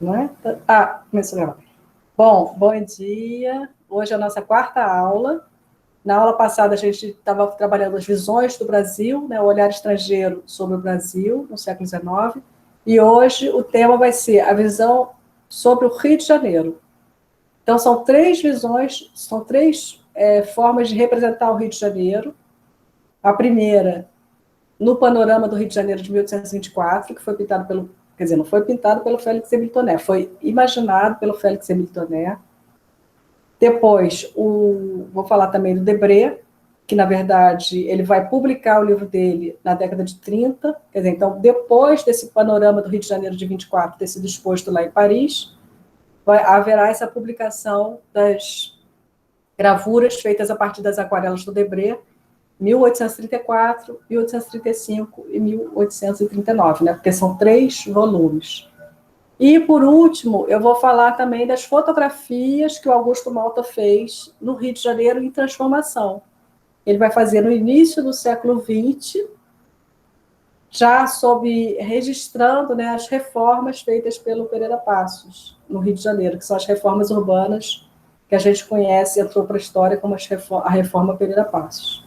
Não é? Ah, começou a gravar. Bom, bom dia. Hoje é a nossa quarta aula. Na aula passada, a gente estava trabalhando as visões do Brasil, né, o olhar estrangeiro sobre o Brasil, no século XIX. E hoje o tema vai ser a visão sobre o Rio de Janeiro. Então, são três visões, são três formas de representar o Rio de Janeiro. A primeira, no panorama do Rio de Janeiro de 1824, que foi pintado pelo... Quer dizer, não foi pintado pelo Félix Emile Tonet, foi imaginado pelo Félix Emile Tonet. Depois, vou falar também do Debré, que, na verdade, ele vai publicar o livro dele na década de 30. Quer dizer, então, depois desse panorama do Rio de Janeiro de 24 ter sido exposto lá em Paris, haverá essa publicação das gravuras feitas a partir das aquarelas do Debré, 1834, 1835 e 1839, né? Porque são 3 volumes. E, por último, eu vou falar também das fotografias que o Augusto Malta fez no Rio de Janeiro em transformação. Ele vai fazer no início do século XX, já registrando, né, as reformas feitas pelo Pereira Passos no Rio de Janeiro, que são as reformas urbanas que a gente conhece, entrou para a história como a reforma Pereira Passos.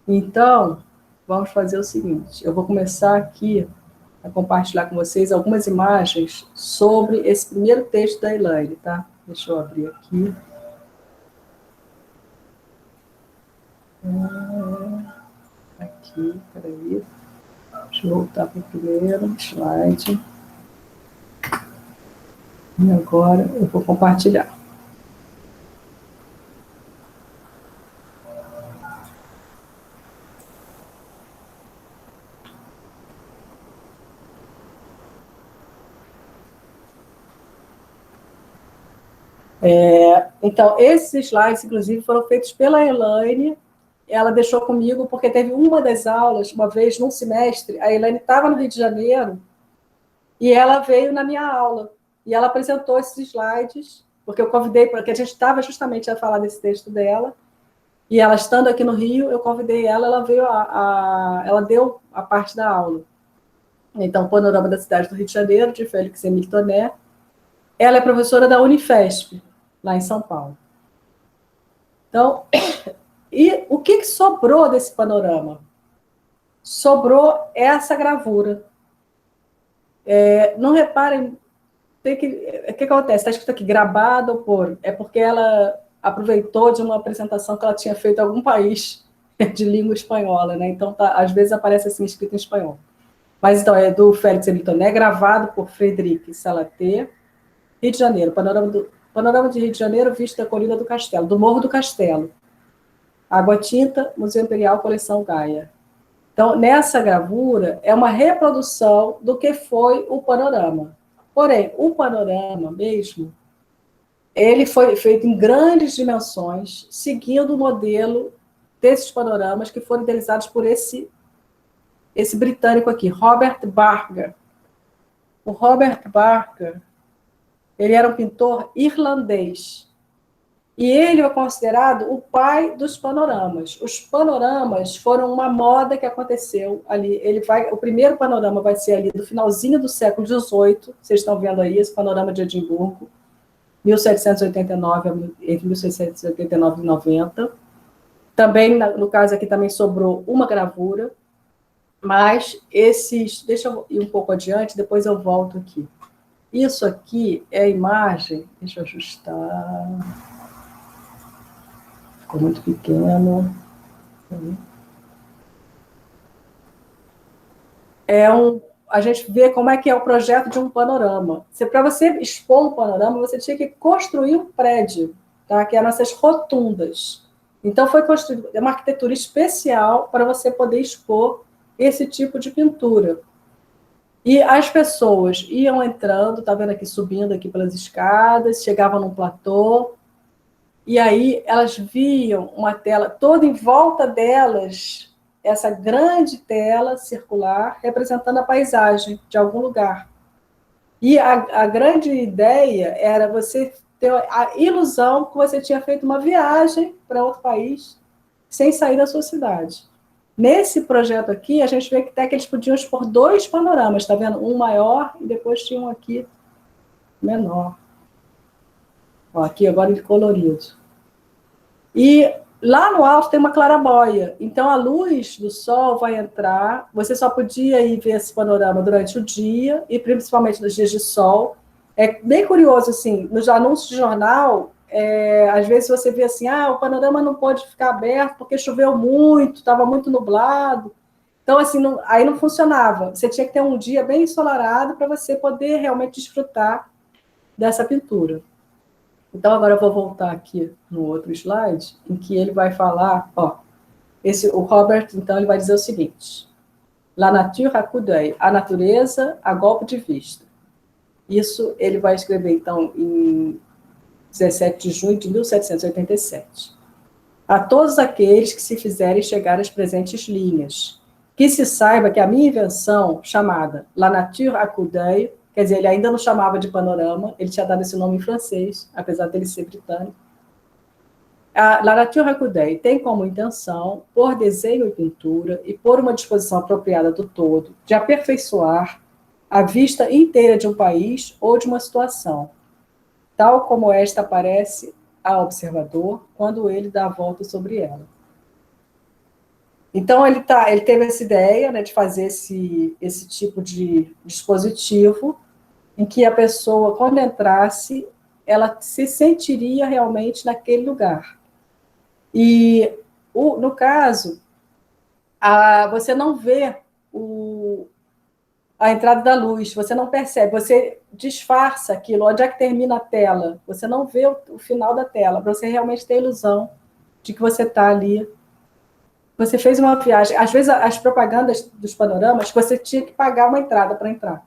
Então, vamos fazer o seguinte, eu vou começar aqui a compartilhar com vocês algumas imagens sobre esse primeiro texto da Elaine, tá? Deixa eu abrir aqui. Aqui, peraí. Deixa eu voltar para o primeiro slide. E agora eu vou compartilhar. Então, esses slides, inclusive, foram feitos pela Elaine. Ela deixou comigo, porque teve uma das aulas, uma vez, num semestre, a Elaine estava no Rio de Janeiro, e ela veio na minha aula. E ela apresentou esses slides, porque eu convidei, porque a gente estava justamente a falar desse texto dela, e ela estando aqui no Rio, eu convidei ela, ela veio, ela deu a parte da aula. Então, Panorama da Cidade do Rio de Janeiro, de Félix Emile Tonet. Ela é professora da Unifesp, lá em São Paulo. Então, e o que sobrou desse panorama? Sobrou essa gravura. Não reparem, o que acontece? Está escrito aqui, gravado por... É porque ela aproveitou de uma apresentação que ela tinha feito em algum país de língua espanhola, né? Então, às vezes aparece assim, escrito em espanhol. Mas, então, é do Félix Emile Tonet, gravado por Frederic Salater, Rio de Janeiro, panorama de Rio de Janeiro, visto da colina do Castelo, do Morro do Castelo. Água Tinta, Museu Imperial, Coleção Gaia. Então, nessa gravura, é uma reprodução do que foi o panorama. Porém, o panorama mesmo, ele foi feito em grandes dimensões, seguindo o modelo desses panoramas que foram idealizados por esse britânico aqui, Robert Barker. O Robert Barker, ele era um pintor irlandês. E ele é considerado o pai dos panoramas. Os panoramas foram uma moda que aconteceu ali. O primeiro panorama vai ser ali do finalzinho do século XVIII. Vocês estão vendo aí esse panorama de Edimburgo, 1789, entre 1789 e 90. Também, no caso aqui, também sobrou uma gravura. Mas esses... Deixa eu ir um pouco adiante, depois eu volto aqui. Isso aqui é a imagem... Deixa eu ajustar... Ficou muito pequeno. A gente vê como é que é o projeto de um panorama. Para você expor um panorama, você tinha que construir um prédio, tá? Que eram essas rotundas. Então, foi construída uma arquitetura especial para você poder expor esse tipo de pintura. E as pessoas iam entrando, tá vendo aqui, subindo aqui pelas escadas, chegavam num platô, e aí elas viam uma tela toda em volta delas, essa grande tela circular representando a paisagem de algum lugar. E a grande ideia era você ter a ilusão que você tinha feito uma viagem para outro país sem sair da sua cidade. Nesse projeto aqui, a gente vê que até que eles podiam expor 2 panoramas, tá vendo? Um maior e depois tinha um aqui menor. Ó, aqui agora de colorido. E lá no alto tem uma claraboia, então a luz do sol vai entrar, você só podia ir ver esse panorama durante o dia, e principalmente nos dias de sol. É bem curioso, assim, nos anúncios de jornal, às vezes você vê assim, o panorama não pode ficar aberto porque choveu muito, estava muito nublado. Então, assim, aí não funcionava. Você tinha que ter um dia bem ensolarado para você poder realmente desfrutar dessa pintura. Então, agora eu vou voltar aqui no outro slide, em que ele vai falar, o Robert, então, ele vai dizer o seguinte: La nature à coup d'œil, a natureza a golpe de vista. Isso ele vai escrever, então, em 17 de junho de 1787. A todos aqueles que se fizerem chegar às presentes linhas, que se saiba que a minha invenção, chamada La nature à coup d'œil, quer dizer, ele ainda não chamava de panorama, ele tinha dado esse nome em francês, apesar dele ser britânico. A La nature à coup d'œil tem como intenção, por desenho e pintura, e por uma disposição apropriada do todo, de aperfeiçoar a vista inteira de um país ou de uma situação, tal como esta aparece ao observador quando ele dá a volta sobre ela. Então, ele teve essa ideia, né, de fazer esse tipo de dispositivo em que a pessoa, quando entrasse, ela se sentiria realmente naquele lugar. E, no caso, você não vê a entrada da luz, você não percebe, você disfarça aquilo, onde é que termina a tela, você não vê o final da tela, para você realmente ter a ilusão de que você está ali. Você fez uma viagem, às vezes as propagandas dos panoramas, você tinha que pagar uma entrada para entrar.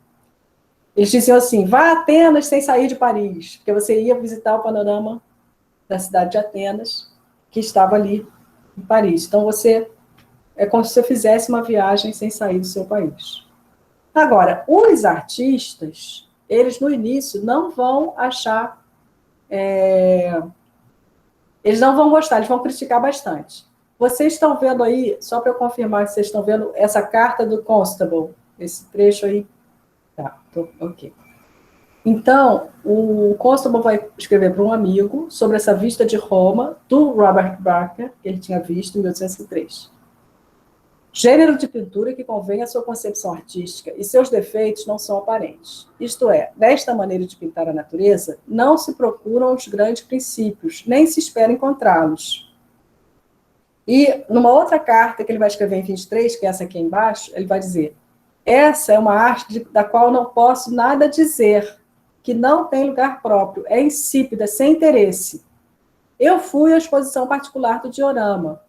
Eles diziam assim, vá a Atenas sem sair de Paris, porque você ia visitar o panorama da cidade de Atenas, que estava ali em Paris. Então, é como se você fizesse uma viagem sem sair do seu país. Agora, os artistas, eles no início não vão achar, eles não vão gostar, eles vão criticar bastante. Vocês estão vendo aí, só para eu confirmar que vocês estão vendo essa carta do Constable, esse trecho aí? Tá, ok. Então, o Constable vai escrever para um amigo sobre essa vista de Roma, do Robert Barker, que ele tinha visto em 1803. Gênero de pintura que convém à sua concepção artística e seus defeitos não são aparentes. Isto é, desta maneira de pintar a natureza, não se procuram os grandes princípios, nem se espera encontrá-los. E numa outra carta que ele vai escrever em 23, que é essa aqui embaixo, ele vai dizer: essa é uma arte da qual não posso nada dizer, que não tem lugar próprio, é insípida, sem interesse. Eu fui à exposição particular do diorama.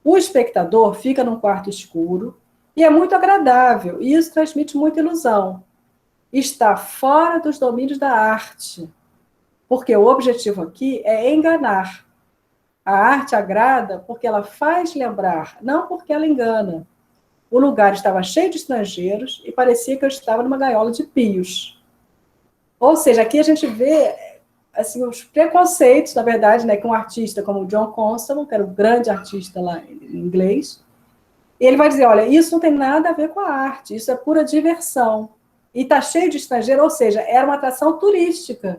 O espectador fica num quarto escuro e é muito agradável, e isso transmite muita ilusão. Está fora dos domínios da arte, porque o objetivo aqui é enganar. A arte agrada porque ela faz lembrar, não porque ela engana. O lugar estava cheio de estrangeiros e parecia que eu estava numa gaiola de pios. Ou seja, aqui a gente vê assim, os preconceitos, na verdade, né, que um artista como o John Constable, que era um grande artista lá em inglês, ele vai dizer, olha, isso não tem nada a ver com a arte, isso é pura diversão. E está cheio de estrangeiro, ou seja, era uma atração turística.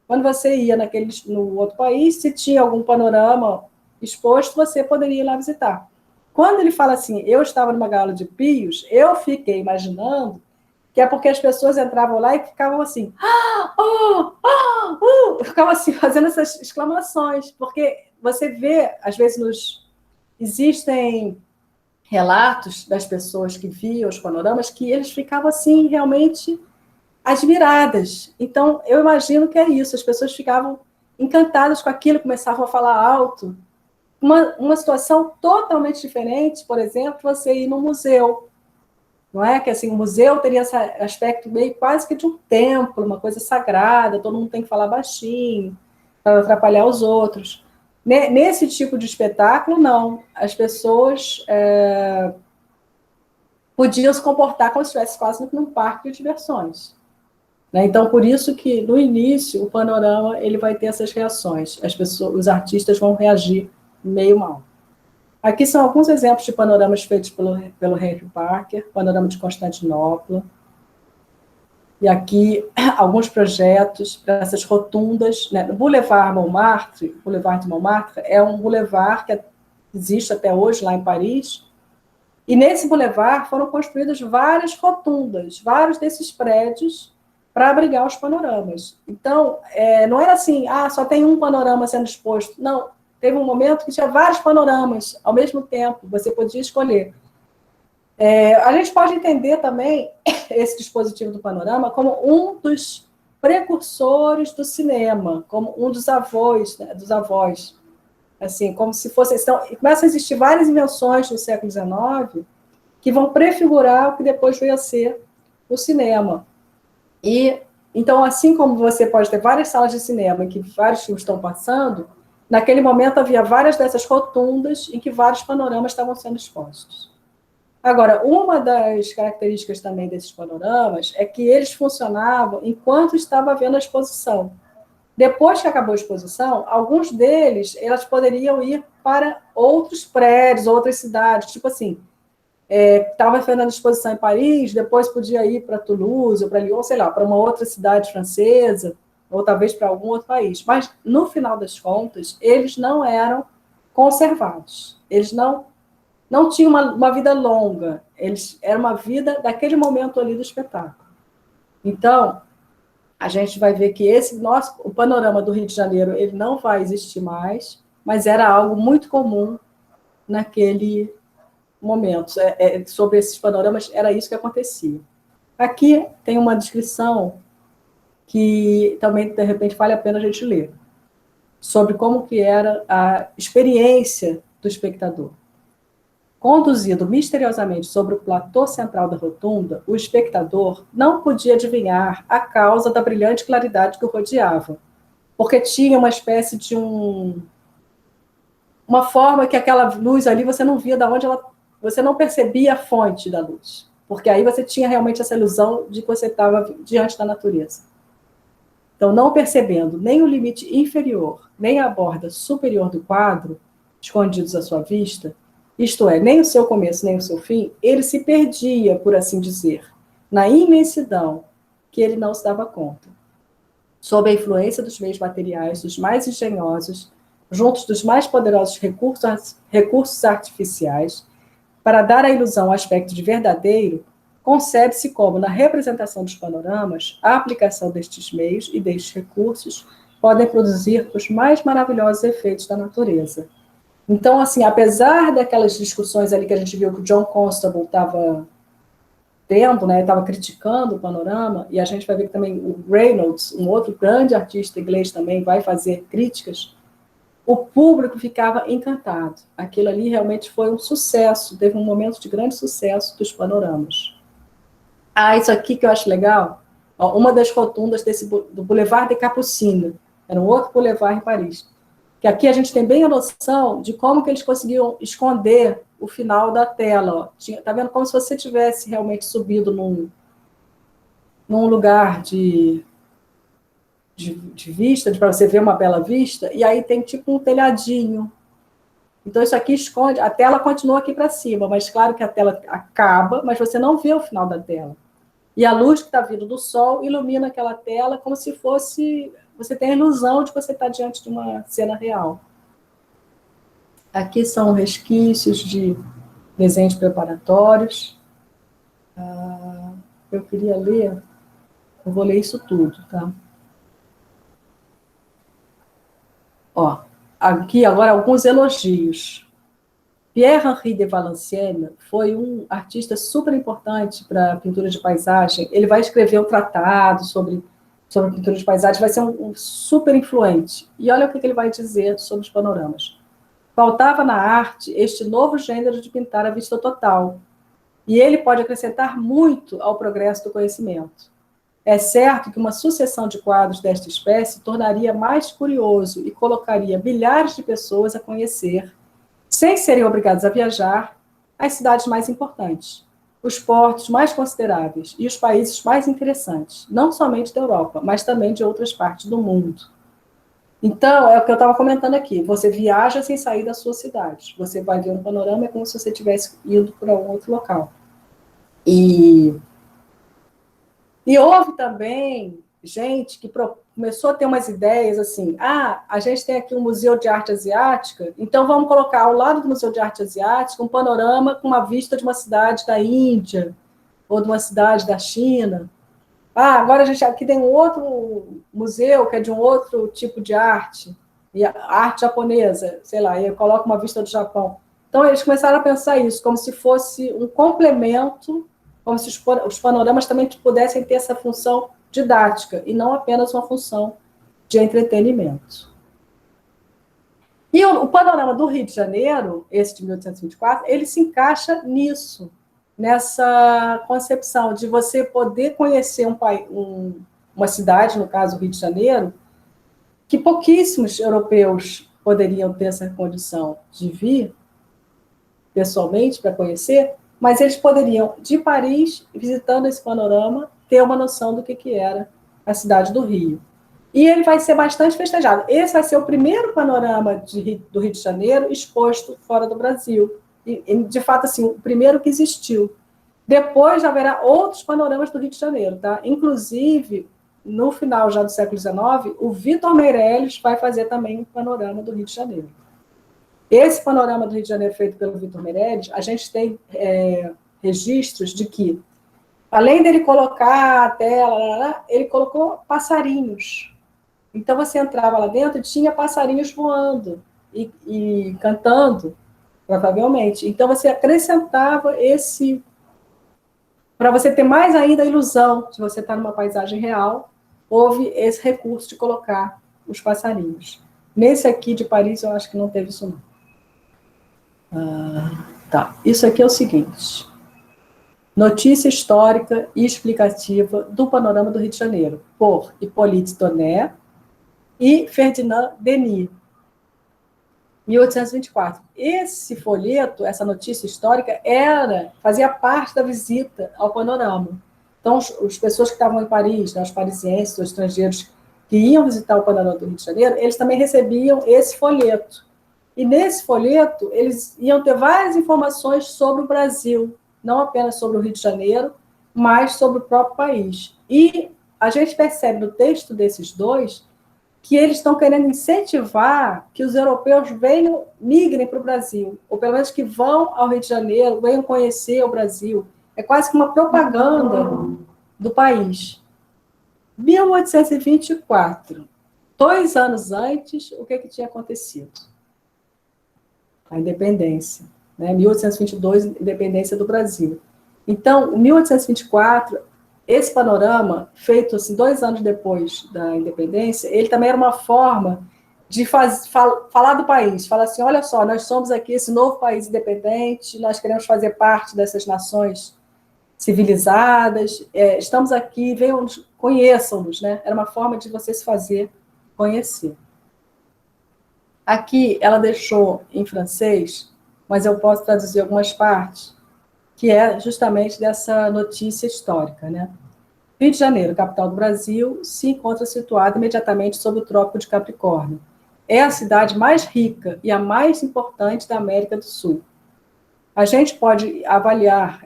Quando você ia no outro país, se tinha algum panorama exposto, você poderia ir lá visitar. Quando ele fala assim, eu estava numa gaiola de pios, eu fiquei imaginando que é porque as pessoas entravam lá e ficavam assim, ficavam assim, fazendo essas exclamações, porque você vê, às vezes, existem relatos das pessoas que viam os panoramas que eles ficavam assim, realmente admiradas. Então, eu imagino que é isso, as pessoas ficavam encantadas com aquilo, começavam a falar alto. Uma situação totalmente diferente, por exemplo, você ir no museu, não é? Que assim, o museu teria esse aspecto meio quase que de um templo, uma coisa sagrada, todo mundo tem que falar baixinho, para não atrapalhar os outros. Nesse tipo de espetáculo, não. As pessoas podiam se comportar como se estivesse quase num parque de diversões. Né? Então, por isso que, no início, o panorama ele vai ter essas reações. As pessoas, os artistas vão reagir meio mal. Aqui são alguns exemplos de panoramas feitos pelo Henry Parker, panorama de Constantinopla. E aqui alguns projetos para essas rotundas, né? O Boulevard Montmartre, Boulevard de Montmartre, é um boulevard que existe até hoje lá em Paris. E nesse boulevard foram construídas várias rotundas, vários desses prédios para abrigar os panoramas. Então, não era assim, só tem um panorama sendo exposto. Não, teve um momento que tinha vários panoramas ao mesmo tempo, você podia escolher. A gente pode entender também esse dispositivo do panorama como um dos precursores do cinema, como um dos avós, né, assim, como se fosse... Então, começam a existir várias invenções do século XIX que vão prefigurar o que depois veio a ser o cinema. E, então, assim como você pode ter várias salas de cinema em que vários filmes estão passando, naquele momento havia várias dessas rotundas em que vários panoramas estavam sendo expostos. Agora, uma das características também desses panoramas é que eles funcionavam enquanto estava havendo a exposição. Depois que acabou a exposição, alguns deles, elas poderiam ir para outros prédios, outras cidades, tipo assim, estava fazendo a exposição em Paris, depois podia ir para Toulouse, ou para Lyon, sei lá, para uma outra cidade francesa, ou talvez para algum outro país. Mas, no final das contas, eles não eram conservados. Eles não tinham uma vida longa. Era uma vida daquele momento ali do espetáculo. Então, a gente vai ver que o panorama do Rio de Janeiro, ele não vai existir mais, mas era algo muito comum naquele momento. Sobre esses panoramas, era isso que acontecia. Aqui tem uma descrição que também, de repente, vale a pena a gente ler, sobre como que era a experiência do espectador. Conduzido misteriosamente sobre o platô central da rotunda, o espectador não podia adivinhar a causa da brilhante claridade que o rodeava, porque tinha uma espécie de uma forma que aquela luz ali você não via de onde você não percebia a fonte da luz, porque aí você tinha realmente essa ilusão de que você estava diante da natureza. Então, não percebendo nem o limite inferior, nem a borda superior do quadro, escondidos à sua vista, isto é, nem o seu começo, nem o seu fim, ele se perdia, por assim dizer, na imensidão que ele não se dava conta. Sob a influência dos meios materiais, dos mais engenhosos, juntos dos mais poderosos recursos artificiais, para dar à ilusão um aspecto de verdadeiro, concebe-se como, na representação dos panoramas, a aplicação destes meios e destes recursos podem produzir os mais maravilhosos efeitos da natureza. Então, assim, apesar daquelas discussões ali que a gente viu que o John Constable estava tendo, né, estava criticando o panorama, e a gente vai ver que também o Reynolds, um outro grande artista inglês também, vai fazer críticas, o público ficava encantado. Aquilo ali realmente foi um sucesso, teve um momento de grande sucesso dos panoramas. Isso aqui que eu acho legal, uma das rotundas do Boulevard des Capucines, era um outro boulevard em Paris, que aqui a gente tem bem a noção de como que eles conseguiam esconder o final da tela. Está vendo? Como se você tivesse realmente subido num lugar de vista, para você ver uma bela vista, e aí tem tipo um telhadinho. Então isso aqui esconde, a tela continua aqui para cima, mas claro que a tela acaba, mas você não vê o final da tela. E a luz que está vindo do sol ilumina aquela tela como se fosse... Você tem a ilusão de que você está diante de uma cena real. Aqui são resquícios de desenhos preparatórios. Eu queria ler, eu vou ler isso tudo, tá? Aqui agora alguns elogios. Pierre-Henri de Valenciennes foi um artista super importante para a pintura de paisagem. Ele vai escrever um tratado sobre pintura de paisagem, vai ser um super influente. E olha o que ele vai dizer sobre os panoramas. Faltava na arte este novo gênero de pintar a vista total, e ele pode acrescentar muito ao progresso do conhecimento. É certo que uma sucessão de quadros desta espécie tornaria mais curioso e colocaria milhares de pessoas a conhecer, sem serem obrigados a viajar, as cidades mais importantes, os portos mais consideráveis e os países mais interessantes, não somente da Europa, mas também de outras partes do mundo. Então, é o que eu estava comentando aqui. Você viaja sem sair da sua cidade. Você vai ver um panorama, é como se você tivesse ido para um outro local. E houve também gente que começou a ter umas ideias assim, a gente tem aqui um Museu de Arte Asiática, então vamos colocar ao lado do Museu de Arte Asiática um panorama com uma vista de uma cidade da Índia ou de uma cidade da China. Agora a gente aqui tem um outro museu que é de um outro tipo de arte, e a arte japonesa, sei lá, e eu coloco uma vista do Japão. Então eles começaram a pensar isso, como se fosse um complemento, como se os panoramas também pudessem ter essa função didática, e não apenas uma função de entretenimento. E o panorama do Rio de Janeiro, esse de 1824, ele se encaixa nisso, nessa concepção de você poder conhecer uma cidade, no caso o Rio de Janeiro, que pouquíssimos europeus poderiam ter essa condição de vir pessoalmente para conhecer, mas eles poderiam, de Paris, visitando esse panorama, ter uma noção do que era a cidade do Rio. E ele vai ser bastante festejado. Esse vai ser o primeiro panorama do Rio de Janeiro exposto fora do Brasil. E, de fato, assim, o primeiro que existiu. Depois haverá outros panoramas do Rio de Janeiro, tá? Inclusive, no final já do século XIX, o Vitor Meirelles vai fazer também um panorama do Rio de Janeiro. Esse panorama do Rio de Janeiro feito pelo Vitor Meirelles, a gente tem registros de que, além dele colocar a tela, ele colocou passarinhos. Então, você entrava lá dentro e tinha passarinhos voando e cantando, provavelmente. Então, você acrescentava esse... Para você ter mais ainda a ilusão de você estar numa paisagem real, houve esse recurso de colocar os passarinhos. Nesse aqui de Paris, eu acho que não teve isso, não. Tá. Isso aqui é o seguinte. Notícia histórica e explicativa do panorama do Rio de Janeiro, por Hippolyte Taunay e Ferdinand Denis, 1824. Esse folheto, essa notícia histórica, fazia parte da visita ao panorama. Então, as pessoas que estavam em Paris, né, os parisienses, os estrangeiros que iam visitar o panorama do Rio de Janeiro, eles também recebiam esse folheto. E nesse folheto, eles iam ter várias informações sobre o Brasil, não apenas sobre o Rio de Janeiro, mas sobre o próprio país. E a gente percebe no texto desses dois que eles estão querendo incentivar que os europeus migrem para o Brasil, ou pelo menos que vão ao Rio de Janeiro, venham conhecer o Brasil. É quase que uma propaganda do país. 1824, 2 anos antes, o que tinha acontecido? A independência. Né? 1822, independência do Brasil. Então, em 1824, esse panorama, feito assim, 2 anos depois da independência, ele também era uma forma de falar do país, falar assim, olha só, nós somos aqui esse novo país independente, nós queremos fazer parte dessas nações civilizadas, estamos aqui, venham, conheçam-nos, né? Era uma forma de você se fazer conhecer. Aqui ela deixou em francês, mas eu posso traduzir algumas partes, que é justamente dessa notícia histórica, né? Rio de Janeiro, capital do Brasil, se encontra situado imediatamente sob o Trópico de Capricórnio. É a cidade mais rica e a mais importante da América do Sul. A gente pode avaliar,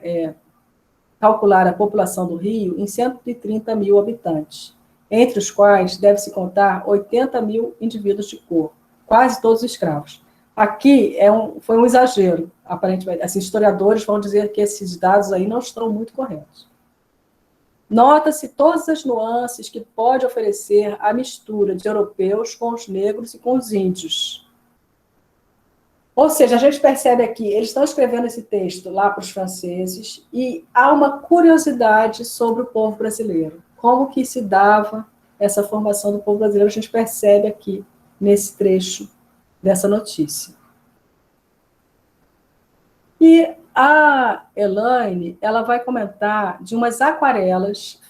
calcular a população do Rio em 130 mil habitantes, entre os quais deve-se contar 80 mil indivíduos de cor, quase todos escravos. Aqui foi um exagero, aparentemente. Assim, historiadores vão dizer que esses dados aí não estão muito corretos. Nota-se todas as nuances que pode oferecer a mistura de europeus com os negros e com os índios. Ou seja, a gente percebe aqui, eles estão escrevendo esse texto lá para os franceses e há uma curiosidade sobre o povo brasileiro. Como que se dava essa formação do povo brasileiro, a gente percebe aqui nesse trecho dessa notícia. E a Elaine, ela vai comentar de umas aquarelas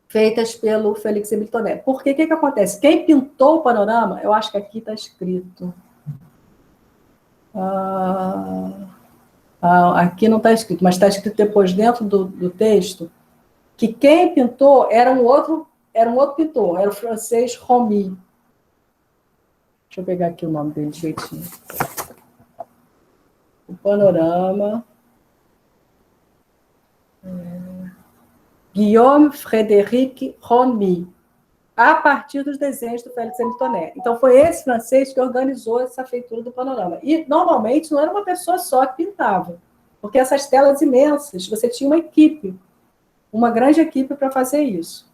feitas pelo Félix Émile Taunay. Porque o que acontece? Quem pintou o panorama, eu acho que aqui está escrito. Aqui não está escrito, mas está escrito depois dentro do texto que quem pintou era um outro pintor, era o francês Romy. Deixa eu pegar aqui o nome dele direitinho. O panorama. Guillaume Frédéric Rony, a partir dos desenhos do Félix Hamiltoné. Então, foi esse francês que organizou essa feitura do panorama. E, normalmente, não era uma pessoa só que pintava, porque essas telas imensas, você tinha uma equipe, uma grande equipe para fazer isso.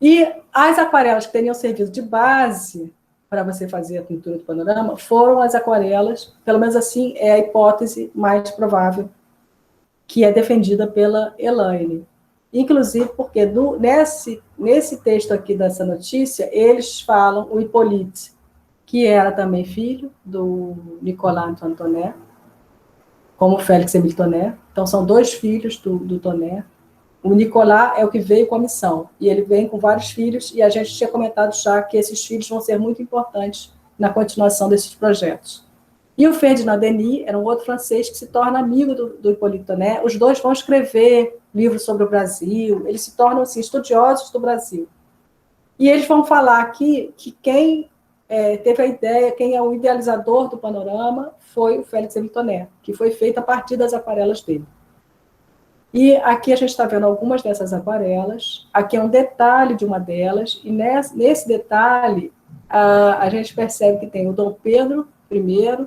E as aquarelas que teriam servido de base para você fazer a pintura do panorama foram as aquarelas, pelo menos assim é a hipótese mais provável, que é defendida pela Elaine. Inclusive porque nesse texto aqui dessa notícia, eles falam o Hippolyte, que era também filho do Nicolas Antonet, como o Félix Hamiltoné. Então, são dois filhos do Tonet. O Nicolas é o que veio com a missão, e ele vem com vários filhos, e a gente tinha comentado já que esses filhos vão ser muito importantes na continuação desses projetos. E o Ferdinand Denis era um outro francês que se torna amigo do Hippolyte Tonet. Os dois vão escrever livros sobre o Brasil, eles se tornam assim, estudiosos do Brasil. E eles vão falar aqui que quem teve a ideia, quem é o idealizador do panorama, foi o Félix Hamiltoné, que foi feito a partir das aquarelas dele. E aqui a gente está vendo algumas dessas aquarelas. Aqui é um detalhe de uma delas, e nesse detalhe a gente percebe que tem o Dom Pedro I,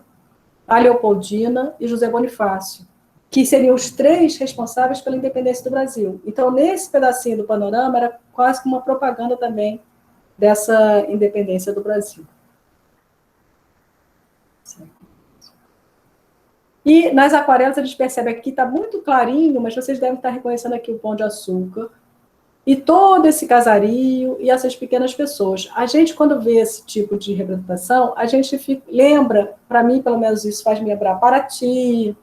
a Leopoldina e José Bonifácio, que seriam os três responsáveis pela independência do Brasil. Então, nesse pedacinho do panorama, era quase que uma propaganda também dessa independência do Brasil. E nas aquarelas, a gente percebe aqui, está muito clarinho, mas vocês devem estar reconhecendo aqui o Pão de Açúcar, e todo esse casario e essas pequenas pessoas. A gente, quando vê esse tipo de representação, a gente lembra, para mim, pelo menos isso faz me lembrar, Paraty,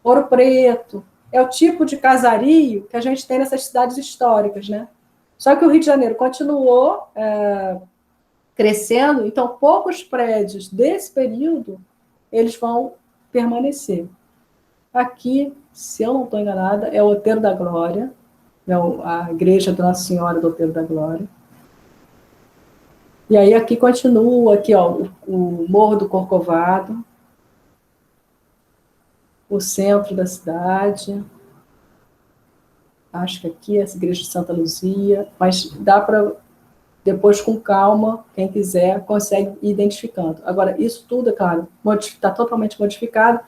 Ouro Preto, é o tipo de casario que a gente tem nessas cidades históricas, né? Só que o Rio de Janeiro continuou crescendo, então poucos prédios desse período, eles vão permanecer. Aqui, se eu não estou enganada, é o Outeiro da Glória, a igreja da Nossa Senhora do Outeiro da Glória. E aí aqui continua, aqui, ó, o Morro do Corcovado, o centro da cidade. Acho que aqui é a igreja de Santa Luzia, mas dá para, depois com calma, quem quiser, consegue ir identificando. Agora, isso tudo, é claro, está totalmente modificado.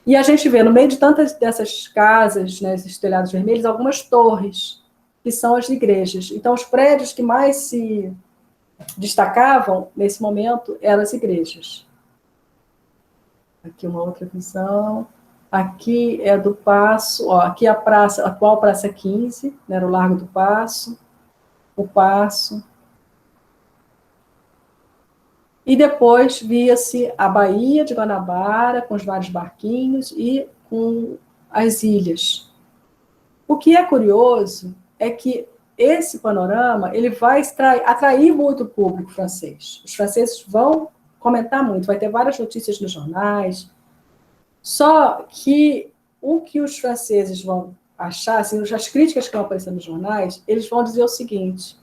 E a gente vê, no meio de tantas dessas casas, né, esses telhados vermelhos, algumas torres, que são as igrejas. Então, os prédios que mais se destacavam, nesse momento, eram as igrejas. Aqui uma outra visão. Aqui é do Paço, ó, aqui é a praça, a atual Praça 15, né, era o Largo do Paço, o Paço. E depois via-se a Baía de Guanabara, com os vários barquinhos, e com as ilhas. O que é curioso é que esse panorama ele vai atrair muito o público francês. Os franceses vão comentar muito, vai ter várias notícias nos jornais. Só que o que os franceses vão achar, assim, as críticas que vão aparecer nos jornais, eles vão dizer o seguinte,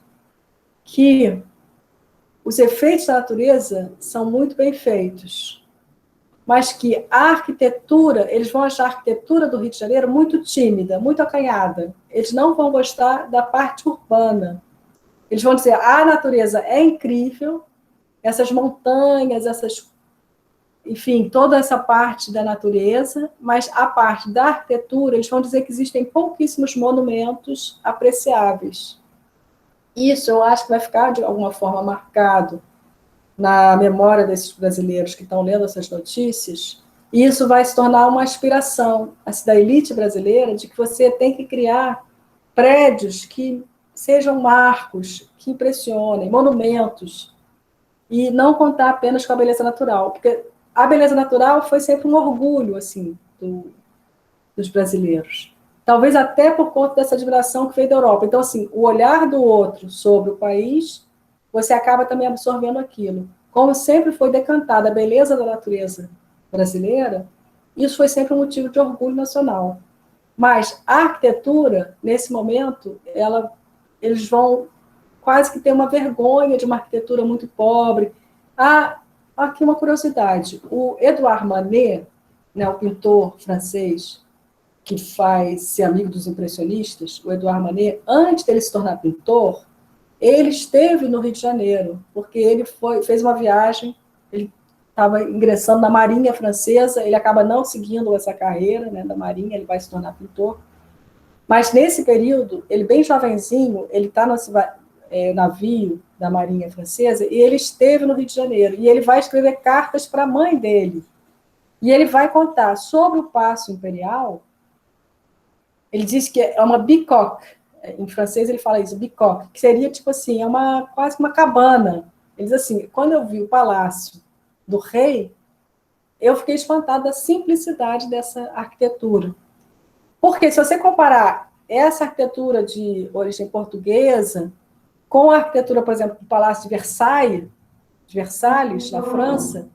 que os efeitos da natureza são muito bem feitos, mas que a arquitetura, eles vão achar a arquitetura do Rio de Janeiro muito tímida, muito acanhada. Eles não vão gostar da parte urbana. Eles vão dizer, a natureza é incrível, essas montanhas, enfim, toda essa parte da natureza, mas a parte da arquitetura, eles vão dizer que existem pouquíssimos monumentos apreciáveis. Isso eu acho que vai ficar, de alguma forma, marcado na memória desses brasileiros que estão lendo essas notícias, e isso vai se tornar uma aspiração da elite brasileira de que você tem que criar prédios que sejam marcos, que impressionem, monumentos, e não contar apenas com a beleza natural, porque a beleza natural foi sempre um orgulho assim, dos brasileiros. Talvez até por conta dessa admiração que veio da Europa. Então, assim, o olhar do outro sobre o país, você acaba também absorvendo aquilo. Como sempre foi decantada a beleza da natureza brasileira, isso foi sempre um motivo de orgulho nacional. Mas a arquitetura, nesse momento, eles vão quase que tem uma vergonha de uma arquitetura muito pobre. Ah, aqui uma curiosidade. O Edouard Manet, né, o pintor francês, que faz ser amigo dos impressionistas, o Edouard Manet, antes dele se tornar pintor, ele esteve no Rio de Janeiro, porque ele fez uma viagem, ele estava ingressando na Marinha Francesa, ele acaba não seguindo essa carreira, né, da Marinha, ele vai se tornar pintor. Mas nesse período, ele bem jovenzinho, ele está no navio da Marinha Francesa, e ele esteve no Rio de Janeiro, e ele vai escrever cartas para a mãe dele. E ele vai contar sobre o Paço Imperial. Ele diz que é uma bicoque, em francês ele fala isso, bicoque, que seria tipo assim, quase uma cabana. Ele diz assim, quando eu vi o palácio do rei, eu fiquei espantada da simplicidade dessa arquitetura. Porque se você comparar essa arquitetura de origem portuguesa com a arquitetura, por exemplo, do Palácio de Versalhes, na França,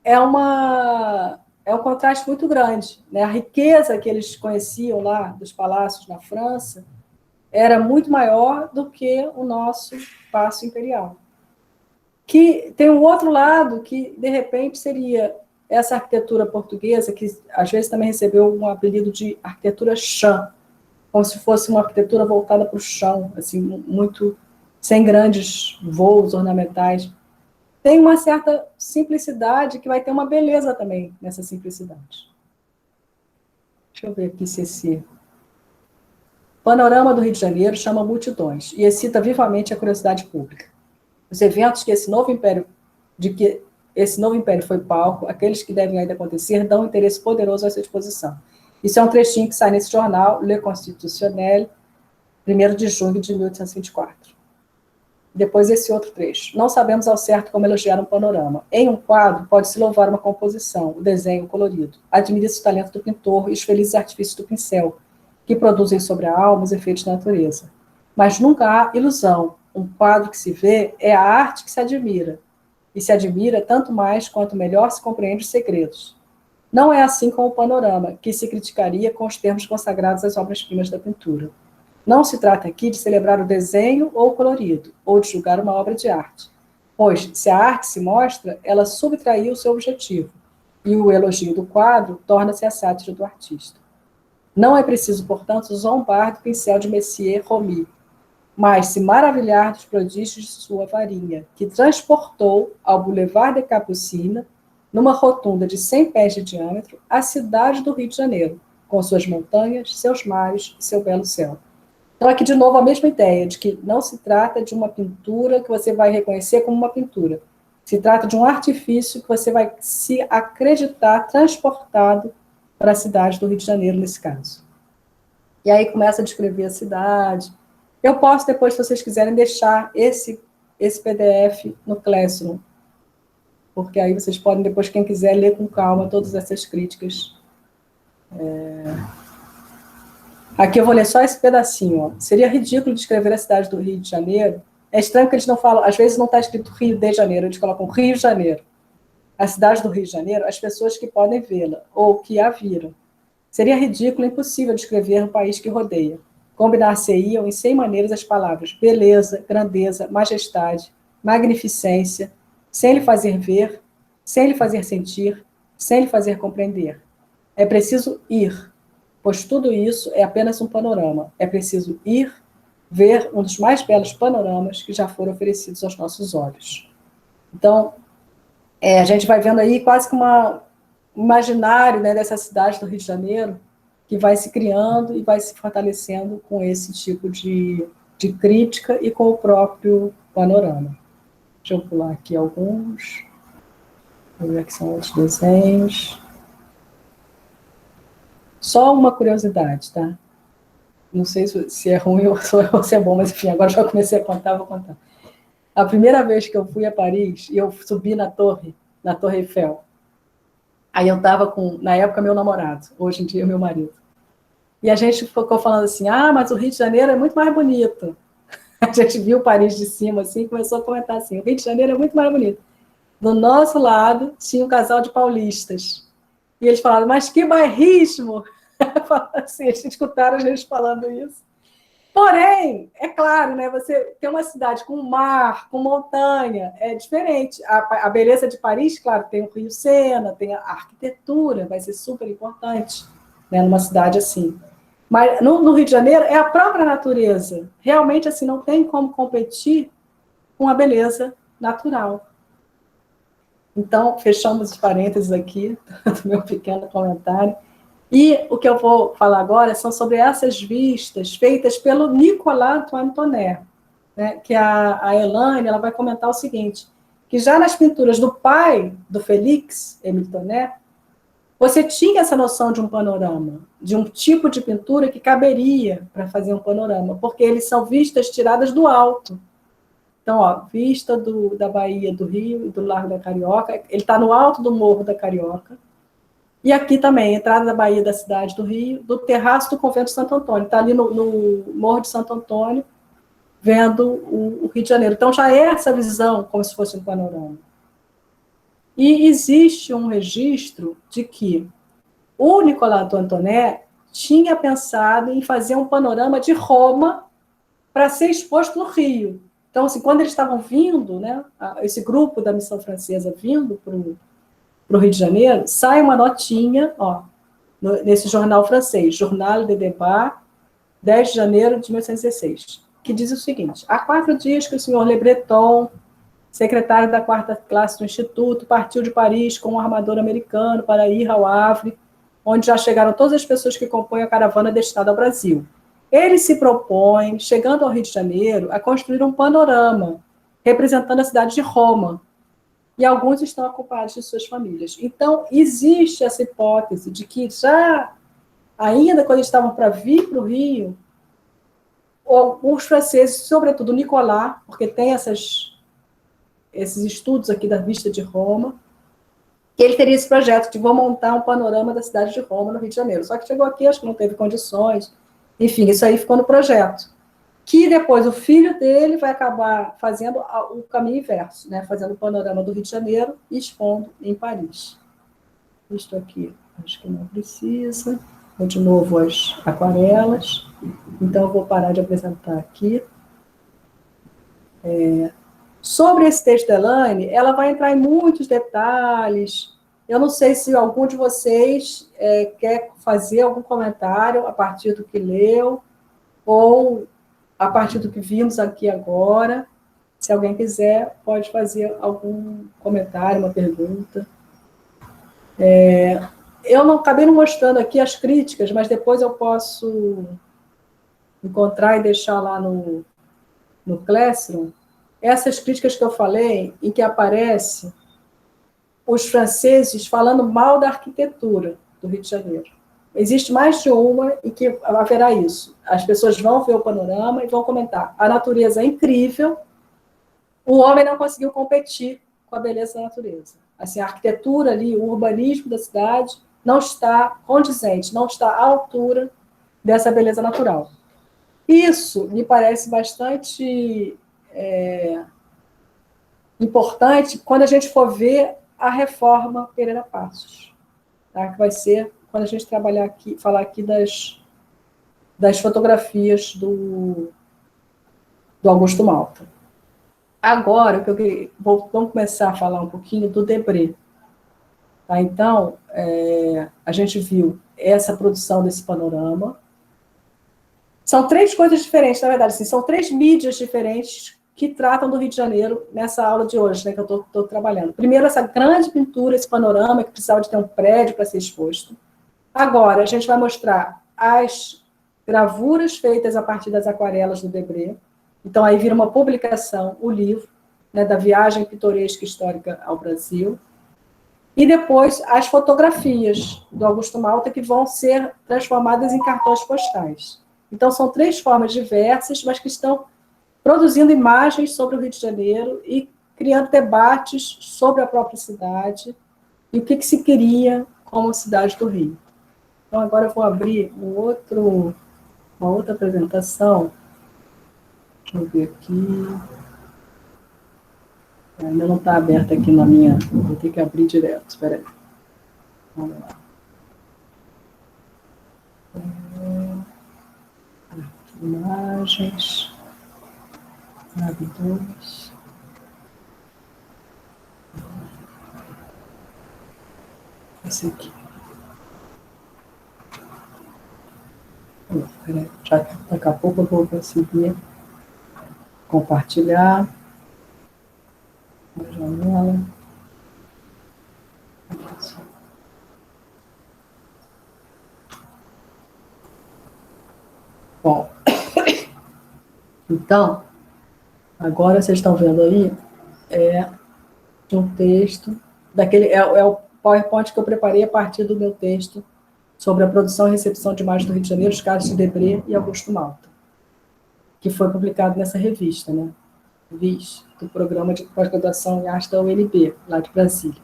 é um contraste muito grande, né? A riqueza que eles conheciam lá dos palácios na França era muito maior do que o nosso Paço Imperial. Que tem um outro lado que, de repente, seria essa arquitetura portuguesa, que às vezes também recebeu um apelido de arquitetura chã, como se fosse uma arquitetura voltada para o chão, assim, muito sem grandes voos ornamentais. Tem uma certa simplicidade que vai ter uma beleza também nessa simplicidade. Deixa eu ver aqui se esse panorama do Rio de Janeiro chama multidões e excita vivamente a curiosidade pública. Os eventos que esse novo império foi palco, aqueles que devem ainda acontecer, dão um interesse poderoso à sua disposição. Isso é um trechinho que sai nesse jornal, Le Constitutionnel, 1º de junho de 1824. Depois esse outro trecho. Não sabemos ao certo como elogiar um panorama. Em um quadro, pode-se louvar uma composição, o desenho colorido. Admira-se o talento do pintor e os felizes artifícios do pincel, que produzem sobre a alma os efeitos da natureza. Mas nunca há ilusão. Um quadro que se vê é a arte que se admira. E se admira tanto mais quanto melhor se compreende os segredos. Não é assim com o panorama, que se criticaria com os termos consagrados às obras-primas da pintura. Não se trata aqui de celebrar o desenho ou o colorido, ou de julgar uma obra de arte. Pois, se a arte se mostra, ela subtraiu o seu objetivo, e o elogio do quadro torna-se a sátira do artista. Não é preciso, portanto, zombar do pincel de Messier Romy, mas se maravilhar dos prodígios de sua varinha, que transportou ao Boulevard des Capucines, numa rotunda de 100 pés de diâmetro, a cidade do Rio de Janeiro, com suas montanhas, seus mares e seu belo céu. Então, aqui, de novo, a mesma ideia de que não se trata de uma pintura que você vai reconhecer como uma pintura. Se trata de um artifício que você vai se acreditar transportado para a cidade do Rio de Janeiro, nesse caso. E aí começa a descrever a cidade. Eu posso, depois, se vocês quiserem, deixar esse PDF no Classroom, porque aí vocês podem, depois, quem quiser, ler com calma todas essas críticas. Aqui eu vou ler só esse pedacinho. Ó. Seria ridículo descrever a cidade do Rio de Janeiro. É estranho que eles não falam, às vezes não está escrito Rio de Janeiro, eles colocam Rio de Janeiro. A cidade do Rio de Janeiro, as pessoas que podem vê-la, ou que a viram. Seria ridículo, impossível descrever o país que rodeia. Combinar-se-iam em 100 maneiras as palavras beleza, grandeza, majestade, magnificência, sem lhe fazer ver, sem lhe fazer sentir, sem lhe fazer compreender. É preciso ir, pois tudo isso é apenas um panorama. É preciso ir, ver um dos mais belos panoramas que já foram oferecidos aos nossos olhos. Então, a gente vai vendo aí quase que um imaginário, né, dessa cidade do Rio de Janeiro, que vai se criando e vai se fortalecendo com esse tipo de crítica e com o próprio panorama. Deixa eu pular aqui alguns. Vou ver aqui são outros desenhos. Só uma curiosidade, tá? Não sei se é ruim ou se é bom, mas enfim, agora já comecei a contar, vou contar. A primeira vez que eu fui a Paris, e eu subi na Torre Eiffel, aí eu estava com, na época, meu namorado, hoje em dia, meu marido. E a gente ficou falando assim, mas o Rio de Janeiro é muito mais bonito. A gente viu Paris de cima, assim, e começou a comentar assim, o Rio de Janeiro é muito mais bonito. Do nosso lado, tinha um casal de paulistas. E eles falaram, mas que bairrismo! Assim, eles escutaram a gente falando isso. Porém, é claro, né, você tem uma cidade com mar, com montanha, é diferente. A beleza de Paris, claro, tem o Rio Sena, tem a arquitetura, vai ser super importante, né, numa cidade assim. Mas no Rio de Janeiro é a própria natureza. Realmente, assim, não tem como competir com a beleza natural. Então, fechamos os parênteses aqui do meu pequeno comentário. E o que eu vou falar agora são sobre essas vistas feitas pelo Nicolas Antonet, né? Que a Elaine ela vai comentar o seguinte, que já nas pinturas do pai do Félix, Émile Antonet, você tinha essa noção de um panorama, de um tipo de pintura que caberia para fazer um panorama, porque eles são vistas tiradas do alto. Então, ó, vista da Baía do Rio e do Largo da Carioca, ele está no alto do Morro da Carioca, e aqui também, entrada da Baía da cidade do Rio, do terraço do Convento de Santo Antônio. Está ali no Morro de Santo Antônio, vendo o Rio de Janeiro. Então, já é essa visão como se fosse um panorama. E existe um registro de que o Nicolas Antonet tinha pensado em fazer um panorama de Roma para ser exposto no Rio. Então, assim, quando eles estavam vindo, né, esse grupo da missão francesa vindo para o Rio de Janeiro, sai uma notinha, ó, nesse jornal francês, Journal de Débat, 10 de janeiro de 1816, que diz o seguinte: há 4 dias que o senhor Le Breton, secretário da 4ª classe do Instituto, partiu de Paris com um armador americano para ir ao Havre, onde já chegaram todas as pessoas que compõem a caravana destinada ao Brasil. Ele se propõe, chegando ao Rio de Janeiro, a construir um panorama representando a cidade de Roma, e alguns estão acompanhados de suas famílias. Então, existe essa hipótese de que já, ainda quando eles estavam para vir para o Rio, os franceses, sobretudo Nicolas, porque tem esses estudos aqui da vista de Roma, que ele teria esse projeto de vou montar um panorama da cidade de Roma, no Rio de Janeiro. Só que chegou aqui, acho que não teve condições. Enfim, isso aí ficou no projeto. Que depois o filho dele vai acabar fazendo o caminho inverso, né? Fazendo o panorama do Rio de Janeiro e expondo em Paris. Isto aqui, acho que não precisa. Vou de novo as aquarelas. Então, eu vou parar de apresentar aqui. Sobre esse texto da Elaine, ela vai entrar em muitos detalhes. Eu não sei se algum de vocês quer fazer algum comentário a partir do que leu, ou a partir do que vimos aqui agora. Se alguém quiser, pode fazer algum comentário, uma pergunta. Eu não acabei não mostrando aqui as críticas, mas depois eu posso encontrar e deixar lá no Classroom essas críticas que eu falei, em que aparece os franceses falando mal da arquitetura do Rio de Janeiro. Existe mais de uma em que haverá isso. As pessoas vão ver o panorama e vão comentar. A natureza é incrível, o homem não conseguiu competir com a beleza da natureza. Assim, a arquitetura ali, o urbanismo da cidade não está condizente, não está à altura dessa beleza natural. Isso me parece bastante importante quando a gente for ver a reforma Pereira Passos, tá? Que vai ser quando a gente trabalhar aqui, falar aqui das fotografias do Augusto Malta. Agora, vamos começar a falar um pouquinho do Debré. Tá? Então, a gente viu essa produção desse panorama. São 3 coisas diferentes, na verdade, assim, são 3 mídias diferentes que tratam do Rio de Janeiro nessa aula de hoje, né, que eu estou trabalhando. Primeiro, essa grande pintura, esse panorama, que precisava de ter um prédio para ser exposto. Agora, a gente vai mostrar as gravuras feitas a partir das aquarelas do Debré. Então, aí vira uma publicação, o livro, né, da viagem pitoresca histórica ao Brasil. E depois, as fotografias do Augusto Malta, que vão ser transformadas em cartões postais. Então, são 3 formas diversas, mas que estão produzindo imagens sobre o Rio de Janeiro e criando debates sobre a própria cidade e o que se queria como cidade do Rio. Então, agora eu vou abrir uma outra apresentação. Deixa eu ver aqui. Ainda não está aberta aqui na minha... Vou ter que abrir direto. Espera aí. Vamos lá. Aqui. Imagens. Tab 2. Esse aqui. Peraí, já daqui a pouco eu vou conseguir compartilhar a janela. Bom, então, agora vocês estão vendo aí, um texto, é o PowerPoint que eu preparei a partir do meu texto sobre a produção e recepção de imagens do Rio de Janeiro, os casos de Debré e Augusto Malta, que foi publicado nessa revista, né? VIS, do Programa de Pós-Graduação em Arte da UNB, lá de Brasília.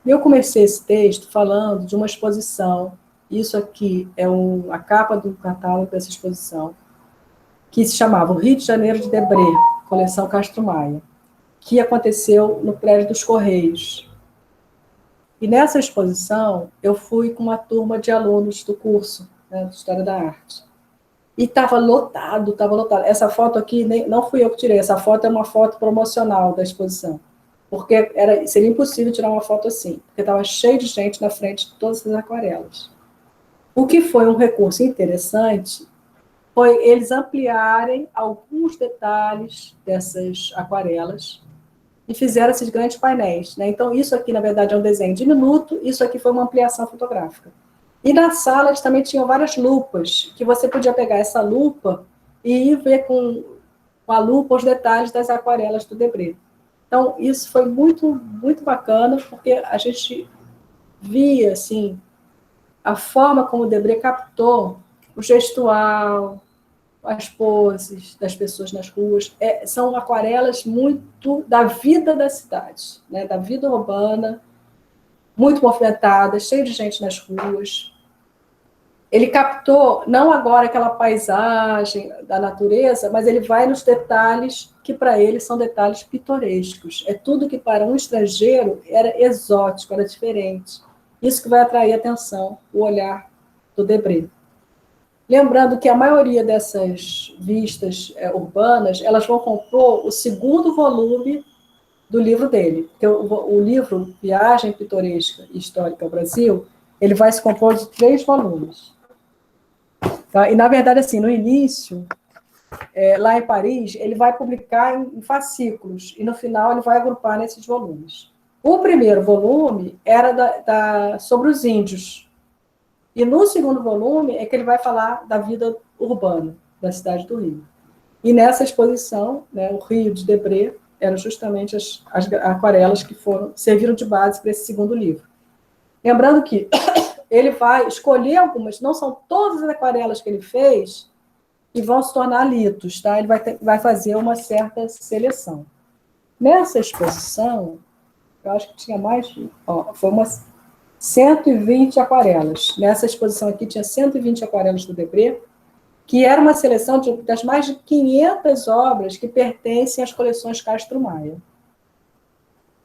E eu comecei esse texto falando de uma exposição, isso aqui é a capa do catálogo dessa exposição, que se chamava O Rio de Janeiro de Debré, coleção Castro Maia, que aconteceu no prédio dos Correios. E nessa exposição, eu fui com uma turma de alunos do curso, né, de História da Arte. E estava lotado, estava lotado. Essa foto aqui, não fui eu que tirei, essa foto é uma foto promocional da exposição, porque seria impossível tirar uma foto assim, porque estava cheio de gente na frente de todas as aquarelas. O que foi um recurso interessante foi eles ampliarem alguns detalhes dessas aquarelas e fizeram esses grandes painéis, né? Então, isso aqui, na verdade, é um desenho diminuto, isso aqui foi uma ampliação fotográfica. E na sala, eles também tinham várias lupas, que você podia pegar essa lupa e ir ver com a lupa os detalhes das aquarelas do Debré. Então, isso foi muito, muito bacana, porque a gente via, assim, a forma como o Debré captou o gestual, as poses das pessoas nas ruas, são aquarelas muito da vida da cidade, né, da vida urbana, muito movimentada, cheio de gente nas ruas. Ele captou, não agora aquela paisagem da natureza, mas ele vai nos detalhes que para ele são detalhes pitorescos. É tudo que para um estrangeiro era exótico, era diferente. Isso que vai atrair a atenção, o olhar do Debré. Lembrando que a maioria dessas vistas urbanas, elas vão compor o segundo volume do livro dele. Porque o livro Viagem Pitoresca e Histórica ao Brasil, ele vai se compor de 3 volumes. Tá? E, na verdade, assim, no início, lá em Paris, ele vai publicar em fascículos, e no final ele vai agrupar nesses volumes. O primeiro volume era sobre os índios, e no segundo volume é que ele vai falar da vida urbana da cidade do Rio. E nessa exposição, né, o Rio de Debré eram justamente as aquarelas que serviram de base para esse segundo livro. Lembrando que ele vai escolher algumas, não são todas as aquarelas que ele fez que vão se tornar litos, tá? Ele vai fazer uma certa seleção. Nessa exposição, eu acho que tinha mais, foi umas 120 aquarelas. Nessa exposição aqui tinha 120 aquarelas do Debré, que era uma seleção das mais de 500 obras que pertencem às coleções Castro Maia.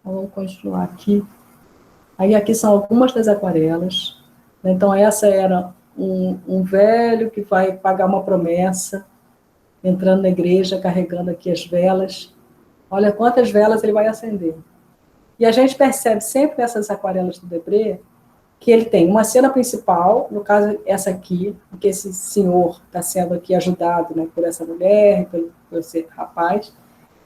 Então, vamos continuar aqui. Aí aqui são algumas das aquarelas. Então, essa era um velho que vai pagar uma promessa, entrando na igreja, carregando aqui as velas. Olha quantas velas ele vai acender. E a gente percebe sempre nessas aquarelas do Debré que ele tem uma cena principal, no caso essa aqui, em que esse senhor está sendo aqui ajudado, né, por essa mulher, por esse rapaz,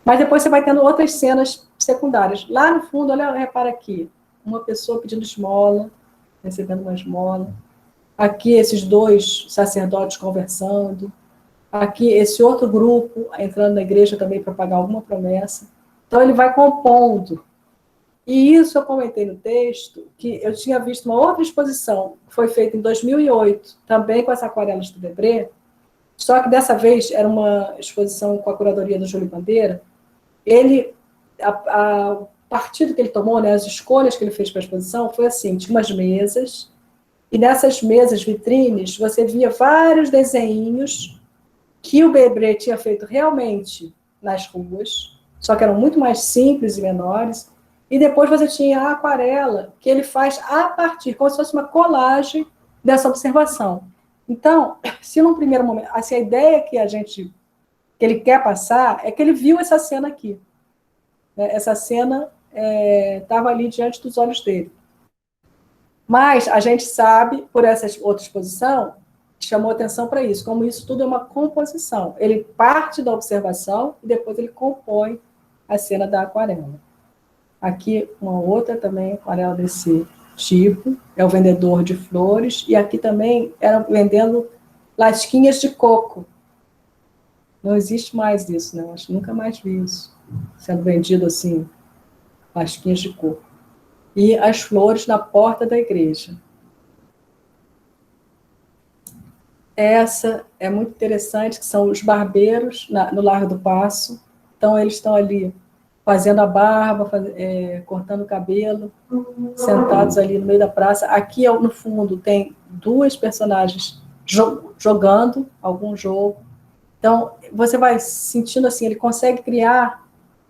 mas depois você vai tendo outras cenas secundárias. Lá no fundo, olha, repara aqui, uma pessoa pedindo esmola, recebendo uma esmola, aqui esses 2 sacerdotes conversando, aqui esse outro grupo entrando na igreja também para pagar alguma promessa. Então ele vai compondo. E isso eu comentei no texto, que eu tinha visto uma outra exposição, que foi feita em 2008, também com as aquarelas do Debré, só que dessa vez era uma exposição com a curadoria do Júlio Bandeira. O partido que ele tomou, né, as escolhas que ele fez para a exposição, foi assim, tinha umas mesas, e nessas mesas, vitrines, você via vários desenhos que o Debré tinha feito realmente nas ruas, só que eram muito mais simples e menores. E depois você tinha a aquarela, que ele faz a partir, como se fosse uma colagem dessa observação. Então, se num primeiro momento, assim, a ideia que ele quer passar é que ele viu essa cena aqui, né? Essa cena estava ali diante dos olhos dele. Mas a gente sabe, por essa outra exposição, chamou atenção para isso, como isso tudo é uma composição. Ele parte da observação e depois ele compõe a cena da aquarela. Aqui uma outra também aquarela desse tipo, é o vendedor de flores, e aqui também era vendendo lasquinhas de coco. Não existe mais isso, né? Acho que nunca mais vi isso sendo vendido assim, lasquinhas de coco. E as flores na porta da igreja. Essa é muito interessante, que são os barbeiros no Largo do Paço. Então, eles estão ali fazendo a barba, cortando o cabelo, sentados ali no meio da praça. Aqui, no fundo, tem duas personagens jogando algum jogo. Então, você vai sentindo assim, ele consegue criar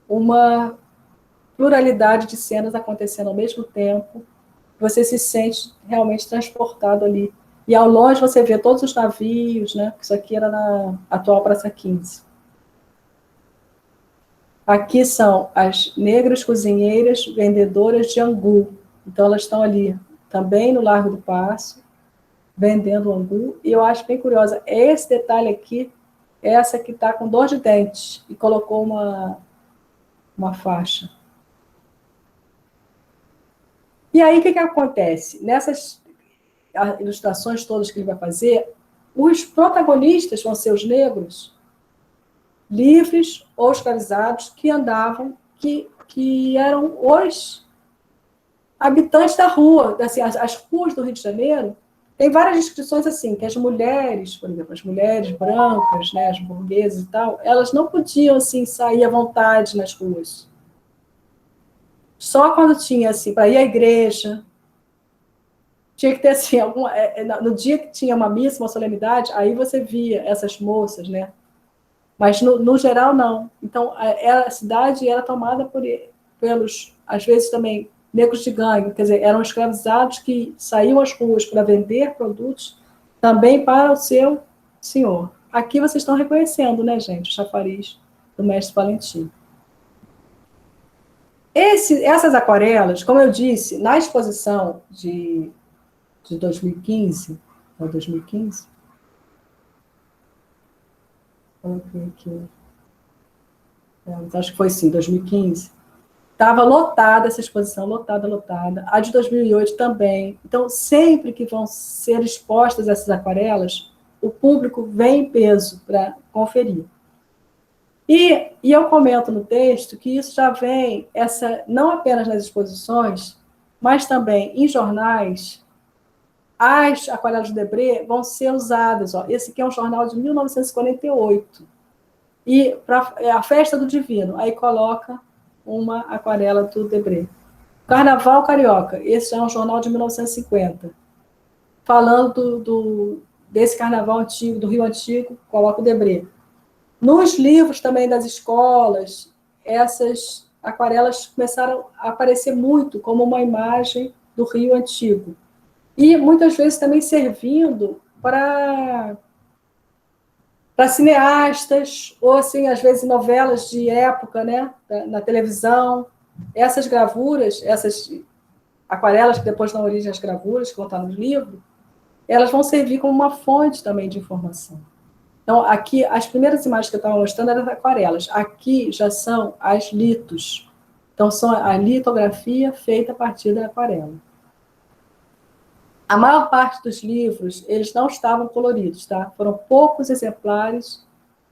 uma pluralidade de cenas acontecendo ao mesmo tempo. Você se sente realmente transportado ali. E ao longe você vê todos os navios, né? Isso aqui era na atual Praça 15. Aqui são as negras cozinheiras vendedoras de angu. Então elas estão ali também no Largo do Paço, vendendo angu. E eu acho bem curiosa, esse detalhe aqui, essa que está com dor de dente e colocou uma faixa. E aí o que acontece? Nessas ilustrações todas que ele vai fazer, os protagonistas vão ser os negros, livres ou escravizados, que andavam, que eram os habitantes da rua. Assim, as ruas do Rio de Janeiro, tem várias descrições assim, que as mulheres, por exemplo, as mulheres brancas, né, as burguesas e tal, elas não podiam assim, sair à vontade nas ruas. Só quando tinha assim, para ir à igreja, tinha que ter assim, no dia que tinha uma missa, uma solenidade, aí você via essas moças, né? Mas no geral não. Então a cidade era tomada pelos, às vezes também, negros de gangue, quer dizer, eram escravizados que saíam às ruas para vender produtos também para o seu senhor. Aqui vocês estão reconhecendo, né, gente, o chafariz do mestre Valentim. Essas aquarelas, como eu disse, na exposição de 2015, ou 2015? Aqui. Acho que foi sim, 2015. Estava lotada essa exposição, lotada. A de 2008 também. Então, sempre que vão ser expostas essas aquarelas, o público vem em peso para conferir. E eu comento no texto que isso já vem, não apenas nas exposições, mas também em jornais. As aquarelas de Debré vão ser usadas. Ó. Esse aqui é um jornal de 1948. E para a Festa do Divino, aí coloca uma aquarela do Debré. Carnaval Carioca, esse é um jornal de 1950. Falando desse carnaval antigo, do Rio Antigo, coloca o Debré. Nos livros também das escolas, essas aquarelas começaram a aparecer muito como uma imagem do Rio Antigo. E muitas vezes também servindo para cineastas, ou assim, às vezes novelas de época, né, na televisão. Essas gravuras, essas aquarelas que depois dão origem às gravuras, que vão estar no livro, elas vão servir como uma fonte também de informação. Então, aqui, as primeiras imagens que eu estava mostrando eram as aquarelas. Aqui já são as litos. Então, são a litografia feita a partir da aquarela. A maior parte dos livros, eles não estavam coloridos, tá? Foram poucos exemplares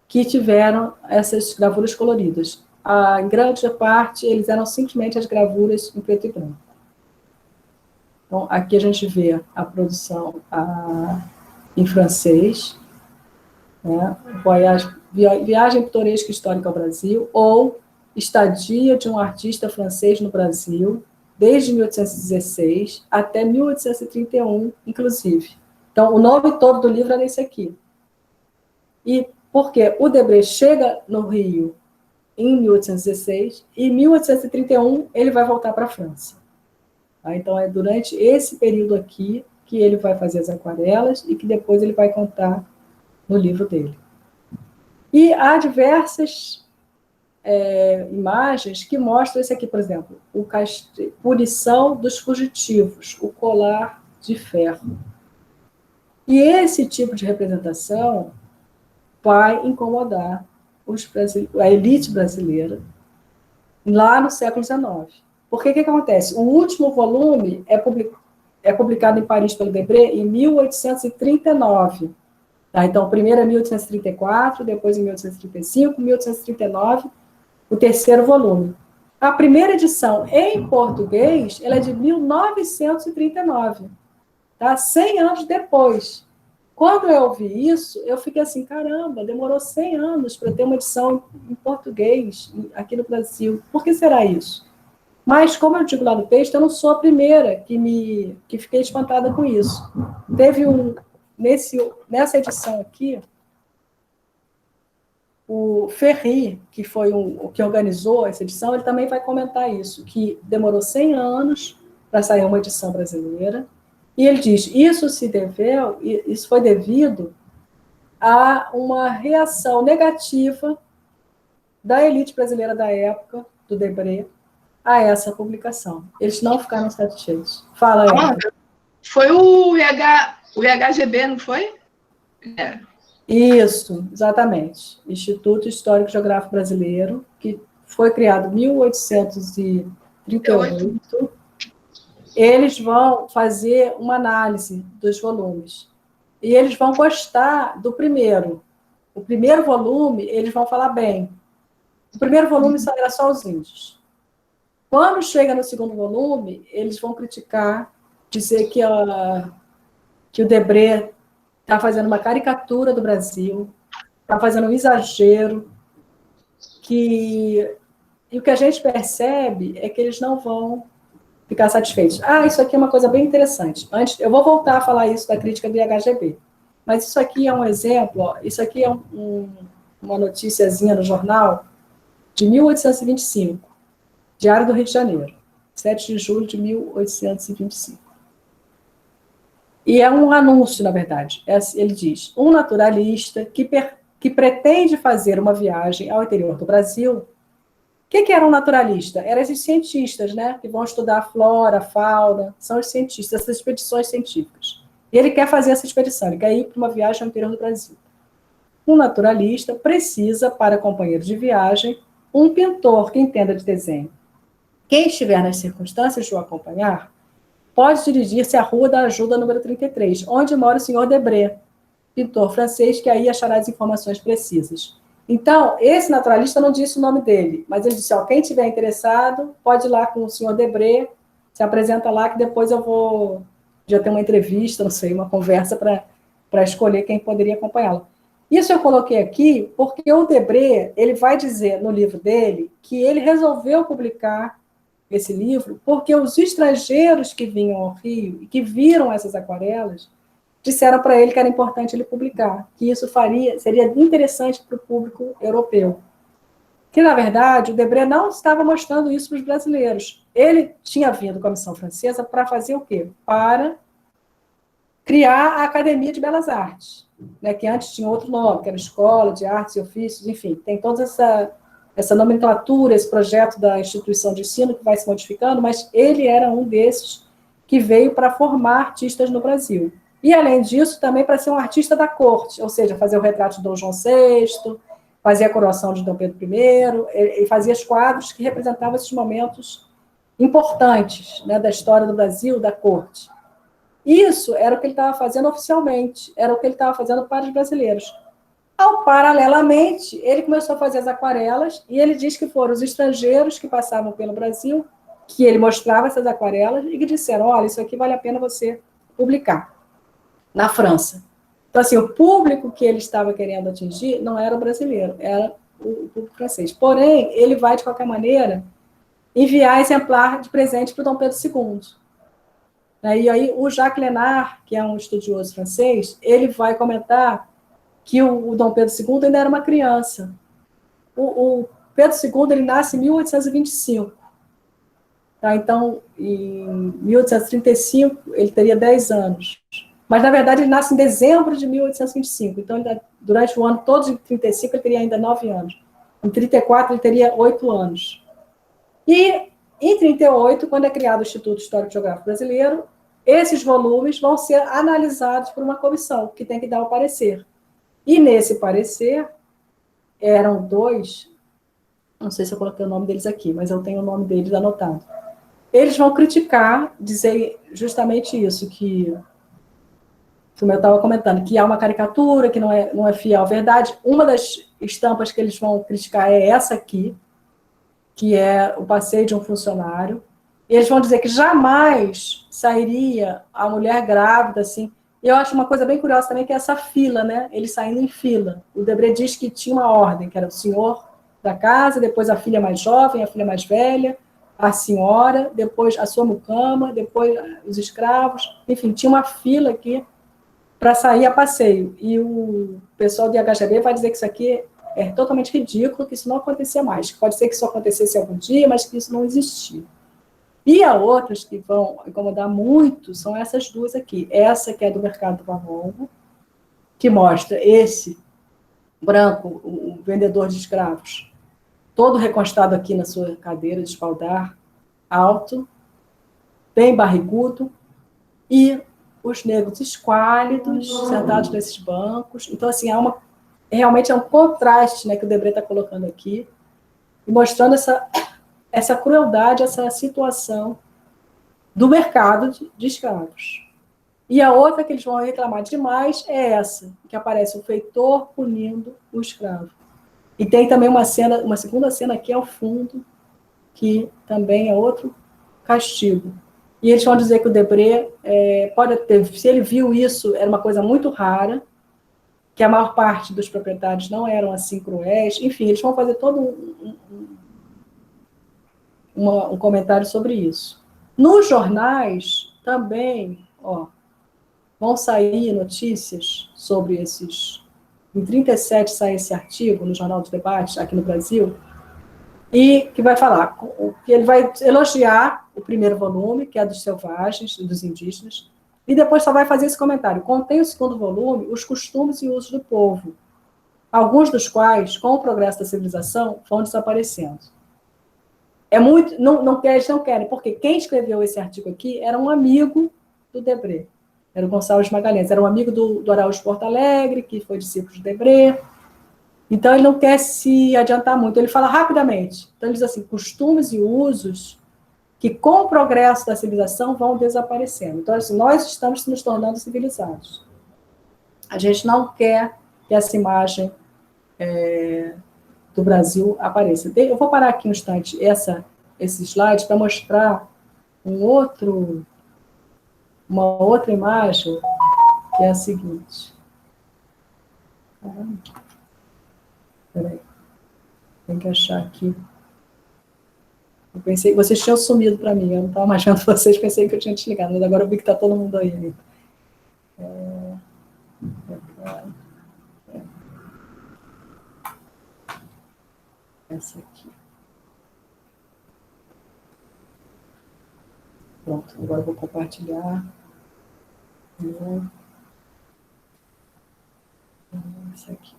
que tiveram essas gravuras coloridas. A grande parte, eles eram simplesmente as gravuras em preto e branco. Então, aqui a gente vê a produção em francês, né? Viagem pitoresca histórica ao Brasil, ou estadia de um artista francês no Brasil, desde 1816 até 1831, inclusive. Então, o nome todo do livro era esse aqui. E porque o Debré chega no Rio em 1816 e em 1831 ele vai voltar para a França. Então, é durante esse período aqui que ele vai fazer as aquarelas e que depois ele vai contar no livro dele. E há diversas imagens que mostram isso aqui, por exemplo, punição dos fugitivos, o colar de ferro. E esse tipo de representação vai incomodar a elite brasileira lá no século XIX. Porque o que acontece? O último volume é publicado em Paris pelo Debré em 1839. Tá? Então, o primeiro é 1834, depois em 1835, 1839, o terceiro volume. A primeira edição em português ela é de 1939, tá? 100 anos depois. Quando eu ouvi isso, eu fiquei assim, caramba, demorou 100 anos para ter uma edição em português aqui no Brasil. Por que será isso? Mas, como eu digo lá no texto, eu não sou a primeira que fiquei espantada com isso. Teve nessa edição aqui, o Ferri, que foi o que organizou essa edição, ele também vai comentar isso, que demorou 100 anos para sair uma edição brasileira, e ele diz, isso foi devido a uma reação negativa da elite brasileira da época, do Debré, a essa publicação. Eles não ficaram satisfeitos. Fala aí. Foi o IHGB, não foi? É. Isso, exatamente. Instituto Histórico Geográfico Brasileiro, que foi criado em 1838. Eles vão fazer uma análise dos volumes. E eles vão gostar do primeiro. O primeiro volume, eles vão falar bem. O primeiro volume era só os índios. Quando chega no segundo volume, eles vão criticar, dizer que o Debré está fazendo uma caricatura do Brasil, está fazendo um exagero, e o que a gente percebe é que eles não vão ficar satisfeitos. Isso aqui é uma coisa bem interessante. Eu vou voltar a falar isso da crítica do IHGB, mas isso aqui é um exemplo, isso aqui é uma noticiazinha no jornal de 1825, Diário do Rio de Janeiro, 7 de julho de 1825. E é um anúncio, na verdade. Ele diz, um naturalista que pretende fazer uma viagem ao interior do Brasil. O que era um naturalista? Eram esses cientistas, né, que vão estudar a flora, a fauna, são os cientistas, essas expedições científicas. E ele quer fazer essa expedição, ele quer ir para uma viagem ao interior do Brasil. Um naturalista precisa, para companheiro de viagem, um pintor que entenda de desenho. Quem estiver nas circunstâncias de o acompanhar, pode dirigir-se à Rua da Ajuda, número 33, onde mora o senhor Debré, pintor francês, que aí achará as informações precisas. Então, esse naturalista não disse o nome dele, mas ele disse, quem estiver interessado, pode ir lá com o senhor Debré, se apresenta lá, que depois eu vou já ter uma entrevista, não sei, uma conversa para escolher quem poderia acompanhá-lo. Isso eu coloquei aqui porque o Debré, ele vai dizer no livro dele que ele resolveu publicar esse livro porque os estrangeiros que vinham ao Rio e que viram essas aquarelas disseram para ele que era importante ele publicar, que isso seria interessante para o público europeu. Que, na verdade, o Debré não estava mostrando isso para os brasileiros. Ele tinha vindo com a missão francesa para fazer o quê? Para criar a Academia de Belas Artes, né, que antes tinha outro nome, que era Escola de Artes e Ofícios, enfim, tem toda essa nomenclatura, esse projeto da instituição de ensino que vai se modificando, mas ele era um desses que veio para formar artistas no Brasil. E, além disso, também para ser um artista da corte, ou seja, fazer o retrato de Dom João VI, fazer a coroação de Dom Pedro I, e fazia os quadros que representavam esses momentos importantes, né, da história do Brasil, da corte. Isso era o que ele estava fazendo oficialmente, era o que ele estava fazendo para os brasileiros. Paralelamente, ele começou a fazer as aquarelas, e ele diz que foram os estrangeiros que passavam pelo Brasil, que ele mostrava essas aquarelas, e que disseram, olha, isso aqui vale a pena você publicar, na França. Então, assim, o público que ele estava querendo atingir não era o brasileiro, era o público francês. Porém, ele vai, de qualquer maneira, enviar exemplar de presente para o Dom Pedro II. E aí, o Jacques Lénard, que é um estudioso francês, ele vai comentar que o Dom Pedro II ainda era uma criança. O Pedro II ele nasce em 1825. Tá? Então, em 1835, ele teria 10 anos. Mas, na verdade, ele nasce em dezembro de 1825. Então, durante o ano todo de 35, ele teria ainda 9 anos. Em 34, ele teria 8 anos. E, em 38, quando é criado o Instituto Histórico e Geográfico Brasileiro, esses volumes vão ser analisados por uma comissão, que tem que dar o parecer. E, nesse parecer, eram dois, não sei se eu coloquei o nome deles aqui, mas eu tenho o nome deles anotado. Eles vão criticar, dizer justamente isso, que como eu estava comentando, que há uma caricatura, que não é fiel à verdade. Uma das estampas que eles vão criticar é essa aqui, que é o passeio de um funcionário. E eles vão dizer que jamais sairia a mulher grávida, assim. E eu acho uma coisa bem curiosa também, que é essa fila, né? Eles saindo em fila. O Debré diz que tinha uma ordem, que era o senhor da casa, depois a filha mais jovem, a filha mais velha, a senhora, depois a sua mucama, depois os escravos. Enfim, tinha uma fila aqui para sair a passeio. E o pessoal de HGB vai dizer que isso aqui é totalmente ridículo, que isso não acontecia mais. Pode ser que isso acontecesse algum dia, mas que isso não existia. E há outras que vão incomodar muito, são essas duas aqui. Essa que é do Mercado do Valongo, que mostra esse branco, o vendedor de escravos, todo recostado aqui na sua cadeira de espaldar, alto, bem barrigudo, e os negros esquálidos, sentados nesses bancos. Então, assim, realmente é um contraste, né, que o Debré está colocando aqui, e mostrando essa crueldade, essa situação do mercado de escravos. E a outra que eles vão reclamar demais é essa, que aparece o feitor punindo o escravo. E tem também uma segunda cena aqui ao fundo, que também é outro castigo. E eles vão dizer que o Debré pode ter, se ele viu isso, era uma coisa muito rara, que a maior parte dos proprietários não eram assim cruéis. Enfim, eles vão fazer todo um comentário sobre isso. Nos jornais também, vão sair notícias sobre esses. Em 37 sai esse artigo no Jornal dos Debates, aqui no Brasil, e que vai falar, que ele vai elogiar o primeiro volume, que é dos selvagens, dos indígenas, e depois só vai fazer esse comentário. Contém o segundo volume, os costumes e usos do povo, alguns dos quais, com o progresso da civilização, vão desaparecendo. Eles não querem, porque quem escreveu esse artigo aqui era um amigo do Debré, era o Gonçalves Magalhães, era um amigo do Araújo Porto Alegre, que foi discípulo de Debré. Então, ele não quer se adiantar muito, ele fala rapidamente. Então, ele diz assim, costumes e usos que, com o progresso da civilização, vão desaparecendo. Então, assim, nós estamos nos tornando civilizados. A gente não quer que essa imagem do Brasil apareça. Eu vou parar aqui um instante esse slide para mostrar uma outra imagem, que é a seguinte. Peraí. Tem que achar aqui. Eu pensei que vocês tinham sumido para mim, eu não estava mais vendo vocês, pensei que eu tinha desligado, mas agora eu vi que está todo mundo aí. Essa aqui. Pronto, agora eu vou compartilhar. Essa aqui.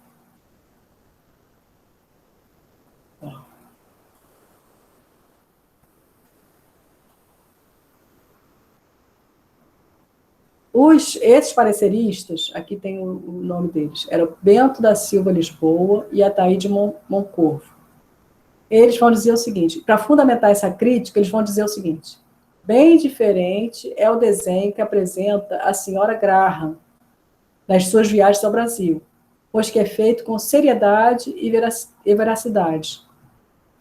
Esses pareceristas, aqui tem o nome deles, era Bento da Silva Lisboa e Ataíde Moncorvo. Eles vão dizer o seguinte, para fundamentar essa crítica, eles vão dizer o seguinte, bem diferente é o desenho que apresenta a senhora Graham nas suas viagens ao Brasil, pois que é feito com seriedade e veracidade.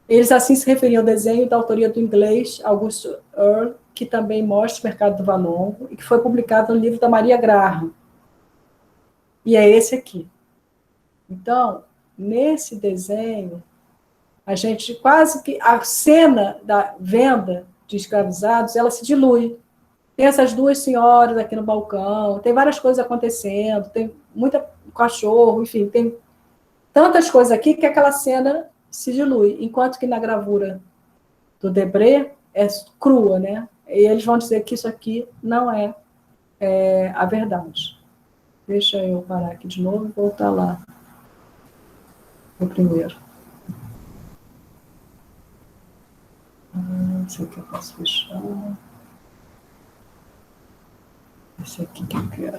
Eles assim se referiam ao desenho da autoria do inglês Augusto Earle, que também mostra o Mercado do Valongo, e que foi publicado no livro da Maria Graham. E é esse aqui. Então, nesse desenho, a gente quase que... A cena da venda de escravizados, ela se dilui. Tem essas duas senhoras aqui no balcão, tem várias coisas acontecendo, tem muita cachorro, enfim, tem tantas coisas aqui que aquela cena se dilui. Enquanto que na gravura do Debré, é crua, né? E eles vão dizer que isso aqui não é, a verdade. Deixa eu parar aqui de novo e voltar lá no primeiro. Esse aqui eu posso fechar. Esse aqui que eu quero.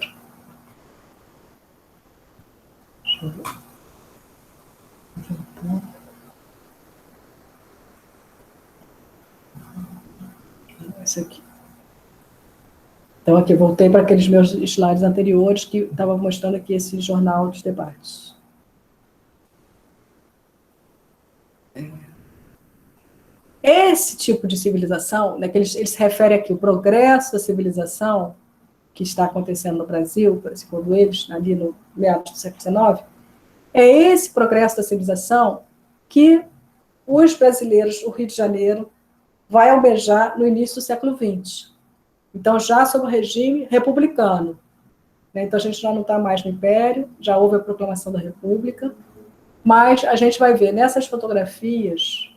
Deixa eu ver. Esse aqui. Então, aqui, voltei para aqueles meus slides anteriores que estava mostrando aqui esse jornal dos debates. Esse tipo de civilização, né, que eles se referem aqui, o progresso da civilização que está acontecendo no Brasil, segundo eles, ali no meados do século XIX, é esse progresso da civilização que os brasileiros, o Rio de Janeiro, vai almejar no início do século XX. Então, já sob o regime republicano. Né? Então, a gente já não está mais no Império, já houve a proclamação da República, mas a gente vai ver nessas fotografias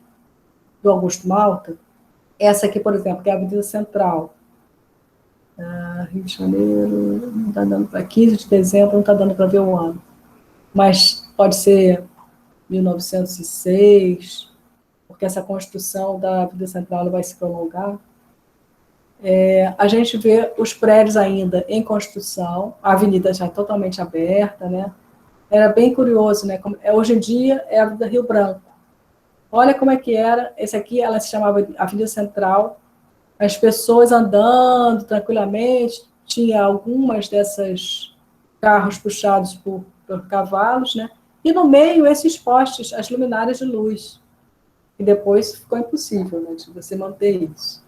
do Augusto Malta, essa aqui, por exemplo, que é a Avenida Central, Rio de Janeiro, não está dando para 15 de dezembro, não está dando para ver o ano, mas pode ser 1906, porque essa construção da Avenida Central vai se prolongar. A gente vê os prédios ainda em construção, a avenida já totalmente aberta, né? Era bem curioso, né? Hoje em dia é a Avenida Rio Branco. Olha como é que era. Esse aqui, ela se chamava Avenida Central. As pessoas andando tranquilamente, tinha algumas dessas carros puxados por cavalos, né? E no meio esses postes, as luminárias de luz. E depois ficou impossível, né, de você manter isso.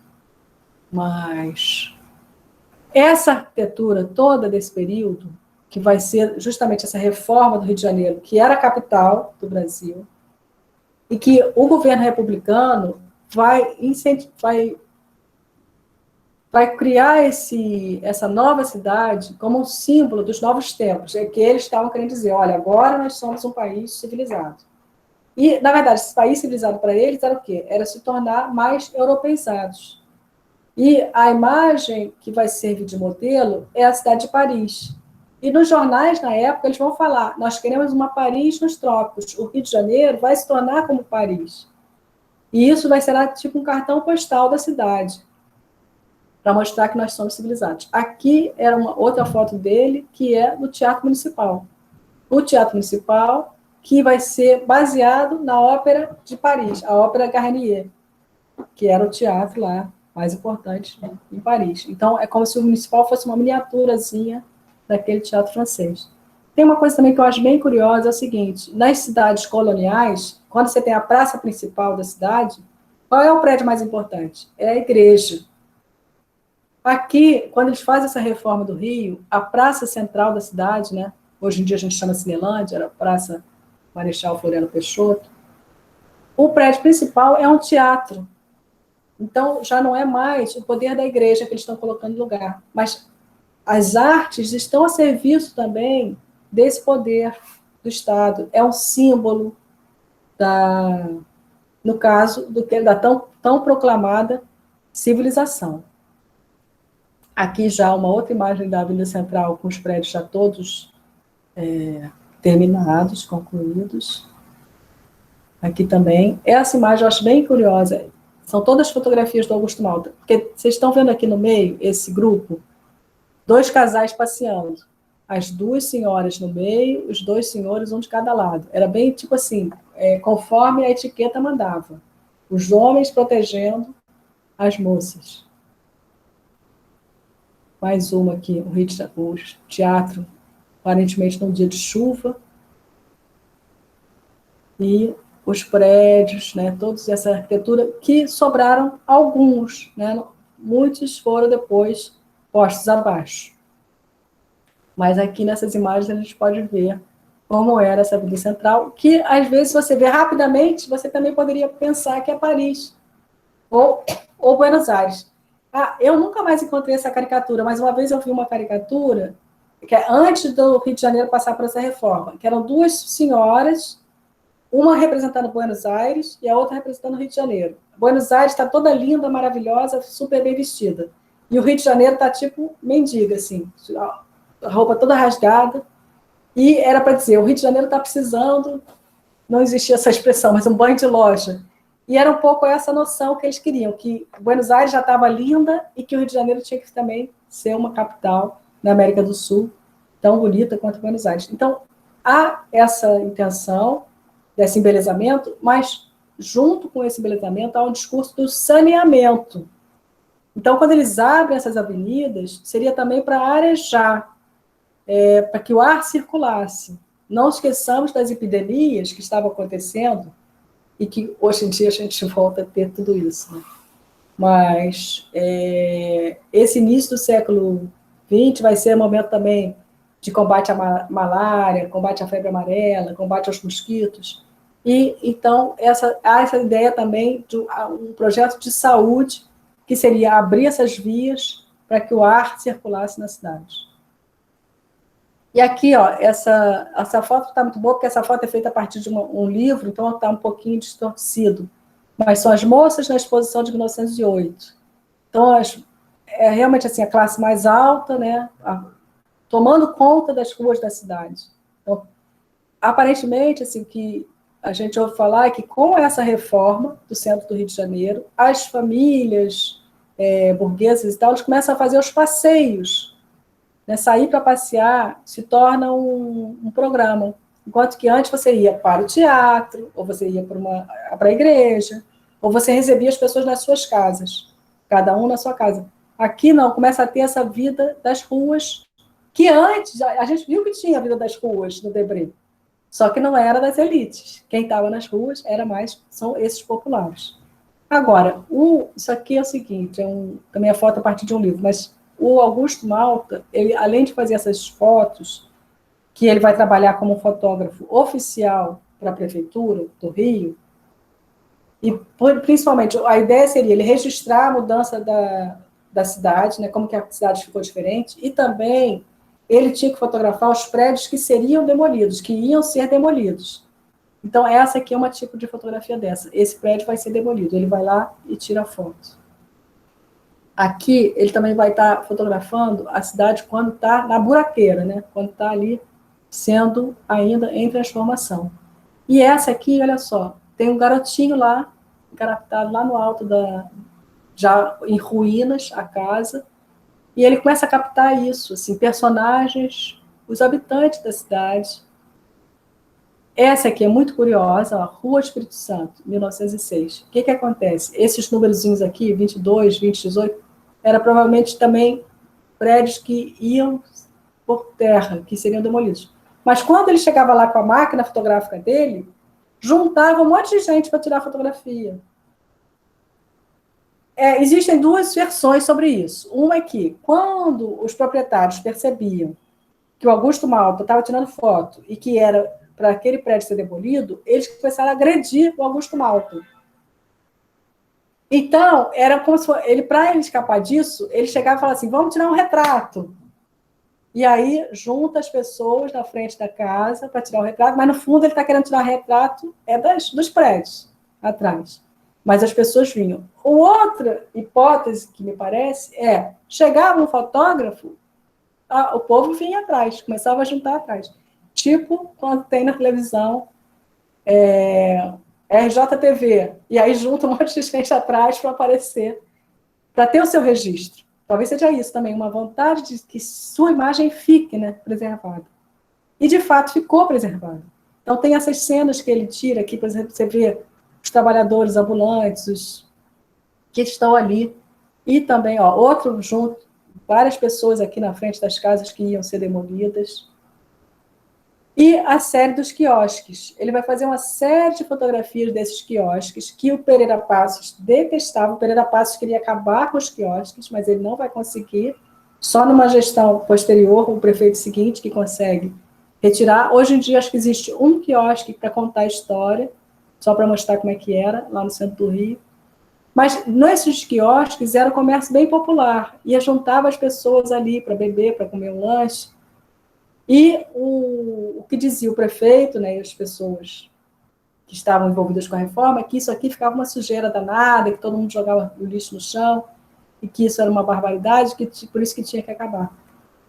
Mas essa arquitetura toda desse período, que vai ser justamente essa reforma do Rio de Janeiro, que era a capital do Brasil, e que o governo republicano vai criar essa nova cidade como um símbolo dos novos tempos, é que eles estavam querendo dizer, olha, agora nós somos um país civilizado. E, na verdade, esse país civilizado para eles era o quê? Era se tornar mais europeizados. E a imagem que vai servir de modelo é a cidade de Paris. E nos jornais, na época, eles vão falar, nós queremos uma Paris nos trópicos. O Rio de Janeiro vai se tornar como Paris. E isso vai ser tipo um cartão postal da cidade, para mostrar que nós somos civilizados. Aqui era uma outra foto dele, que é do Teatro Municipal. O Teatro Municipal, que vai ser baseado na Ópera de Paris, a Ópera Garnier, que era o teatro lá mais importante em Paris. Então, é como se o Municipal fosse uma miniaturazinha daquele teatro francês. Tem uma coisa também que eu acho bem curiosa, é o seguinte, nas cidades coloniais, quando você tem a praça principal da cidade, qual é o prédio mais importante? É a igreja. Aqui, quando eles fazem essa reforma do Rio, a praça central da cidade, né, hoje em dia a gente chama Cinelândia, era a Praça Marechal Floriano Peixoto, o prédio principal é um teatro. Então, já não é mais o poder da igreja que eles estão colocando no lugar, mas as artes estão a serviço também desse poder do Estado. É um símbolo no caso, da tão proclamada civilização. Aqui já uma outra imagem da Avenida Central, com os prédios já todos terminados, concluídos. Aqui também. Essa imagem eu acho bem curiosa. São todas fotografias do Augusto Malta. Porque vocês estão vendo aqui no meio, esse grupo, 2 casais passeando. As 2 senhoras no meio, os 2 senhores, um de cada lado. Era bem tipo assim, conforme a etiqueta mandava. Os homens protegendo as moças. Mais uma aqui, o teatro, aparentemente num dia de chuva. E os prédios, né, toda essa arquitetura, que sobraram alguns, né, muitos foram depois postos abaixo. Mas aqui nessas imagens a gente pode ver como era essa Avenida Central, que às vezes você vê rapidamente, você também poderia pensar que é Paris, ou Buenos Aires. Eu nunca mais encontrei essa caricatura, mas uma vez eu vi uma caricatura, que é antes do Rio de Janeiro passar por essa reforma, que eram 2 senhoras uma representando Buenos Aires e a outra representando o Rio de Janeiro. Buenos Aires está toda linda, maravilhosa, super bem vestida. E o Rio de Janeiro está tipo mendiga, assim, a roupa toda rasgada. E era para dizer, o Rio de Janeiro está precisando, não existia essa expressão, mas um banho de loja. E era um pouco essa noção que eles queriam, que Buenos Aires já estava linda e que o Rio de Janeiro tinha que também ser uma capital na América do Sul, tão bonita quanto Buenos Aires. Então, há essa intenção desse embelezamento, mas junto com esse embelezamento há um discurso do saneamento. Então, quando eles abrem essas avenidas, seria também para arejar, para que o ar circulasse. Não esqueçamos das epidemias que estavam acontecendo e que hoje em dia a gente volta a ter tudo isso. Né? Mas esse início do século XX vai ser um momento também de combate à malária, combate à febre amarela, combate aos mosquitos. E, então, há essa ideia também de um projeto de saúde, que seria abrir essas vias para que o ar circulasse na cidade. E aqui, ó, essa foto está muito boa, porque essa foto é feita a partir de um livro, então está um pouquinho distorcido. Mas são as moças na exposição de 1908. Então, é realmente assim, a classe mais alta, né, tomando conta das ruas da cidade. Então, aparentemente, assim, que a gente ouve falar é que com essa reforma do centro do Rio de Janeiro, as famílias burguesas e tal, eles começam a fazer os passeios, né? Sair para passear se torna um programa, enquanto que antes você ia para o teatro, ou você ia para a igreja, ou você recebia as pessoas nas suas casas, cada um na sua casa. Aqui não, começa a ter essa vida das ruas, que antes, a gente viu que tinha a vida das ruas no Debré, só que não era das elites. Quem estava nas ruas são esses populares. Agora, isso aqui é o seguinte, também é foto a partir de um livro, mas o Augusto Malta, ele, além de fazer essas fotos, que ele vai trabalhar como fotógrafo oficial para a Prefeitura do Rio, e principalmente a ideia seria ele registrar a mudança da cidade, né, como que a cidade ficou diferente, e também ele tinha que fotografar os prédios que seriam demolidos, que iam ser demolidos. Então, essa aqui é um tipo de fotografia dessa. Esse prédio vai ser demolido. Ele vai lá e tira a foto. Aqui, ele também vai estar fotografando a cidade quando está na buraqueira, né? Quando está ali sendo ainda em transformação. E essa aqui, olha só, tem um garotinho lá, encarapitado lá no alto já em ruínas, a casa, e ele começa a captar isso, assim, personagens, os habitantes da cidade. Essa aqui é muito curiosa, ó, Rua Espírito Santo, 1906. O que acontece? Esses númerozinhos aqui, 22, 20, 18, era provavelmente também prédios que iam por terra, que seriam demolidos. Mas quando ele chegava lá com a máquina fotográfica dele, juntava um monte de gente para tirar fotografia. Existem duas versões sobre isso. Uma é que, quando os proprietários percebiam que o Augusto Malta estava tirando foto e que era para aquele prédio ser demolido, eles começaram a agredir o Augusto Malta. Então, era como se ele, para ele escapar disso, ele chegava e falava assim, vamos tirar um retrato. E aí, junta as pessoas na frente da casa para tirar o retrato, mas no fundo ele está querendo tirar retrato dos prédios atrás. Mas as pessoas vinham. Outra hipótese que me parece chegava um fotógrafo, o povo vinha atrás, começava a juntar atrás. Tipo quando tem na televisão RJTV, e aí junta um monte de gente atrás para aparecer, para ter o seu registro. Talvez seja isso também, uma vontade de que sua imagem fique, né, preservada. E, de fato, ficou preservada. Então, tem essas cenas que ele tira aqui, por exemplo, você vê os trabalhadores ambulantes, que estão ali, e também, outro junto, várias pessoas aqui na frente das casas que iam ser demolidas. E a série dos quiosques. Ele vai fazer uma série de fotografias desses quiosques que o Pereira Passos detestava. O Pereira Passos queria acabar com os quiosques, mas ele não vai conseguir. Só numa gestão posterior, o prefeito seguinte que consegue retirar. Hoje em dia, acho que existe um quiosque para contar a história, só para mostrar como é que era, lá no centro do Rio. Mas nesses quiosques era um comércio bem popular. E juntava as pessoas ali para beber, para comer um lanche. E o que dizia o prefeito, né, e as pessoas que estavam envolvidas com a reforma, que isso aqui ficava uma sujeira danada, que todo mundo jogava o lixo no chão, e que isso era uma barbaridade, que por isso que tinha que acabar.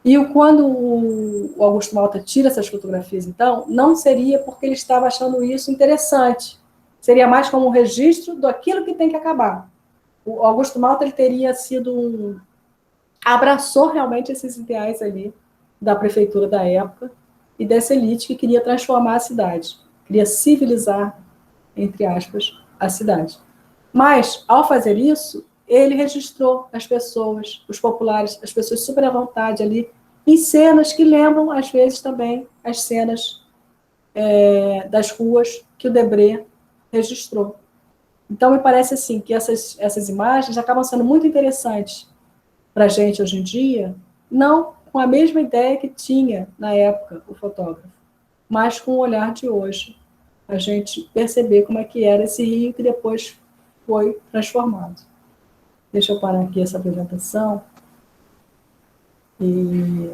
E quando o Augusto Malta tira essas fotografias, então, não seria porque ele estava achando isso interessante, seria mais como um registro daquilo que tem que acabar. O Augusto Malta ele teria sido abraçou realmente esses ideais ali da prefeitura da época e dessa elite que queria transformar a cidade, queria civilizar, entre aspas, a cidade. Mas, ao fazer isso, ele registrou as pessoas, os populares, as pessoas super à vontade ali, em cenas que lembram, às vezes, também as cenas das ruas que o Debré registrou. Então, me parece assim que essas imagens acabam sendo muito interessantes para a gente hoje em dia, não com a mesma ideia que tinha na época o fotógrafo, mas com o olhar de hoje, a gente perceber como é que era esse rio que depois foi transformado. Deixa eu parar aqui essa apresentação. E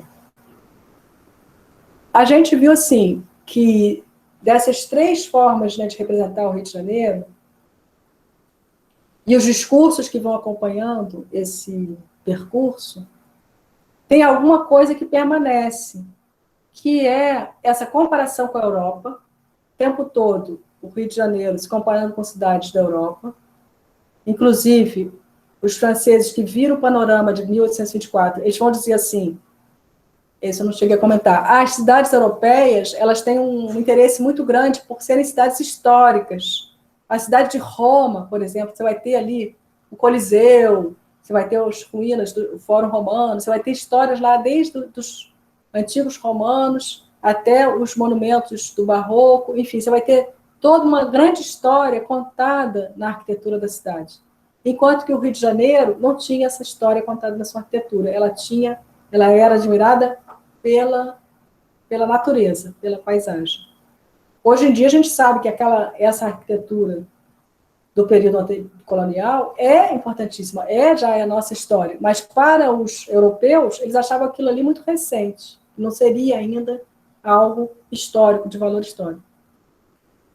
a gente viu, assim, que dessas 3 formas, né, de representar o Rio de Janeiro, e os discursos que vão acompanhando esse percurso, tem alguma coisa que permanece, que é essa comparação com a Europa, o tempo todo, o Rio de Janeiro se comparando com cidades da Europa, inclusive os franceses que viram o panorama de 1824, eles vão dizer assim, esse eu não cheguei a comentar, as cidades europeias, elas têm um interesse muito grande por serem cidades históricas. A cidade de Roma, por exemplo, você vai ter ali o Coliseu, você vai ter as ruínas do Fórum Romano, você vai ter histórias lá desde os antigos romanos até os monumentos do Barroco, enfim, você vai ter toda uma grande história contada na arquitetura da cidade. Enquanto que o Rio de Janeiro não tinha essa história contada na sua arquitetura, ela era admirada pela natureza, pela paisagem. Hoje em dia a gente sabe que essa arquitetura do período colonial é importantíssima, já é a nossa história, mas para os europeus, eles achavam aquilo ali muito recente, não seria ainda algo histórico, de valor histórico.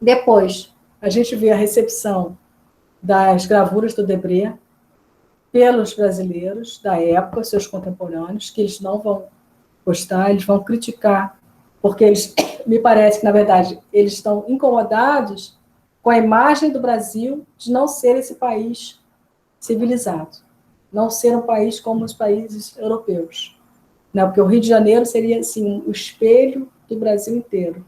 Depois, a gente vê a recepção das gravuras do Debré pelos brasileiros da época, seus contemporâneos, que eles não vão gostar, eles vão criticar, porque eles, me parece que, na verdade, eles estão incomodados com a imagem do Brasil de não ser esse país civilizado, não ser um país como os países europeus. Né? Porque o Rio de Janeiro seria assim, o espelho do Brasil inteiro.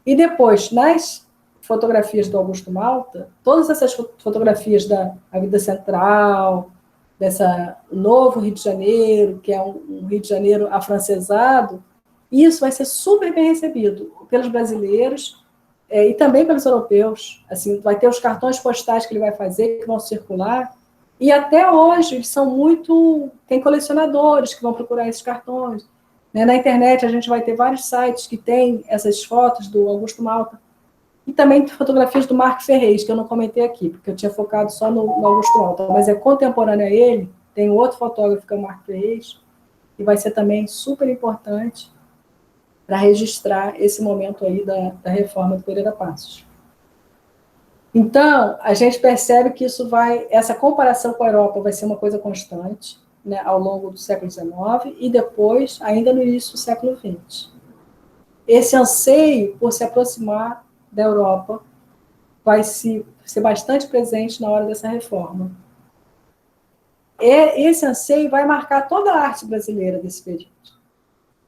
E depois, nas fotografias do Augusto Malta, todas essas fotografias da Avenida Central, dessa novo Rio de Janeiro, que é um Rio de Janeiro afrancesado, isso vai ser super bem recebido pelos brasileiros e também pelos europeus. Assim, vai ter os cartões postais que ele vai fazer, que vão circular, e até hoje eles são muito... Tem colecionadores que vão procurar esses cartões. Né? Na internet a gente vai ter vários sites que têm essas fotos do Augusto Malta, e também fotografias do Marc Ferrez, que eu não comentei aqui, porque eu tinha focado só no Augusto Malta, mas é contemporâneo a ele, tem outro fotógrafo que é o Marc Ferrez, e vai ser também super importante para registrar esse momento aí da reforma do Pereira Passos. Então, a gente percebe que essa comparação com a Europa vai ser uma coisa constante, né, ao longo do século XIX e depois, ainda no início do século XX. Esse anseio por se aproximar da Europa vai ser bastante presente na hora dessa reforma. Esse anseio vai marcar toda a arte brasileira desse período.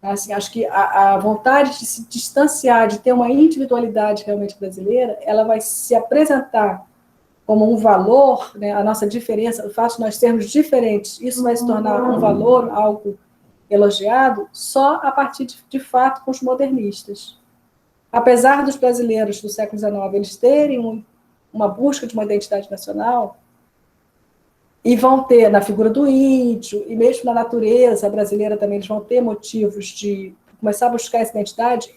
Assim, acho que a vontade de se distanciar, de ter uma individualidade realmente brasileira, ela vai se apresentar como um valor, né, a nossa diferença, o fato de nós sermos diferentes, isso vai se tornar um valor, algo elogiado, só a partir de fato com os modernistas. Apesar dos brasileiros do século XIX eles terem uma busca de uma identidade nacional, e vão ter na figura do índio, e mesmo na natureza brasileira também, eles vão ter motivos de começar a buscar essa identidade,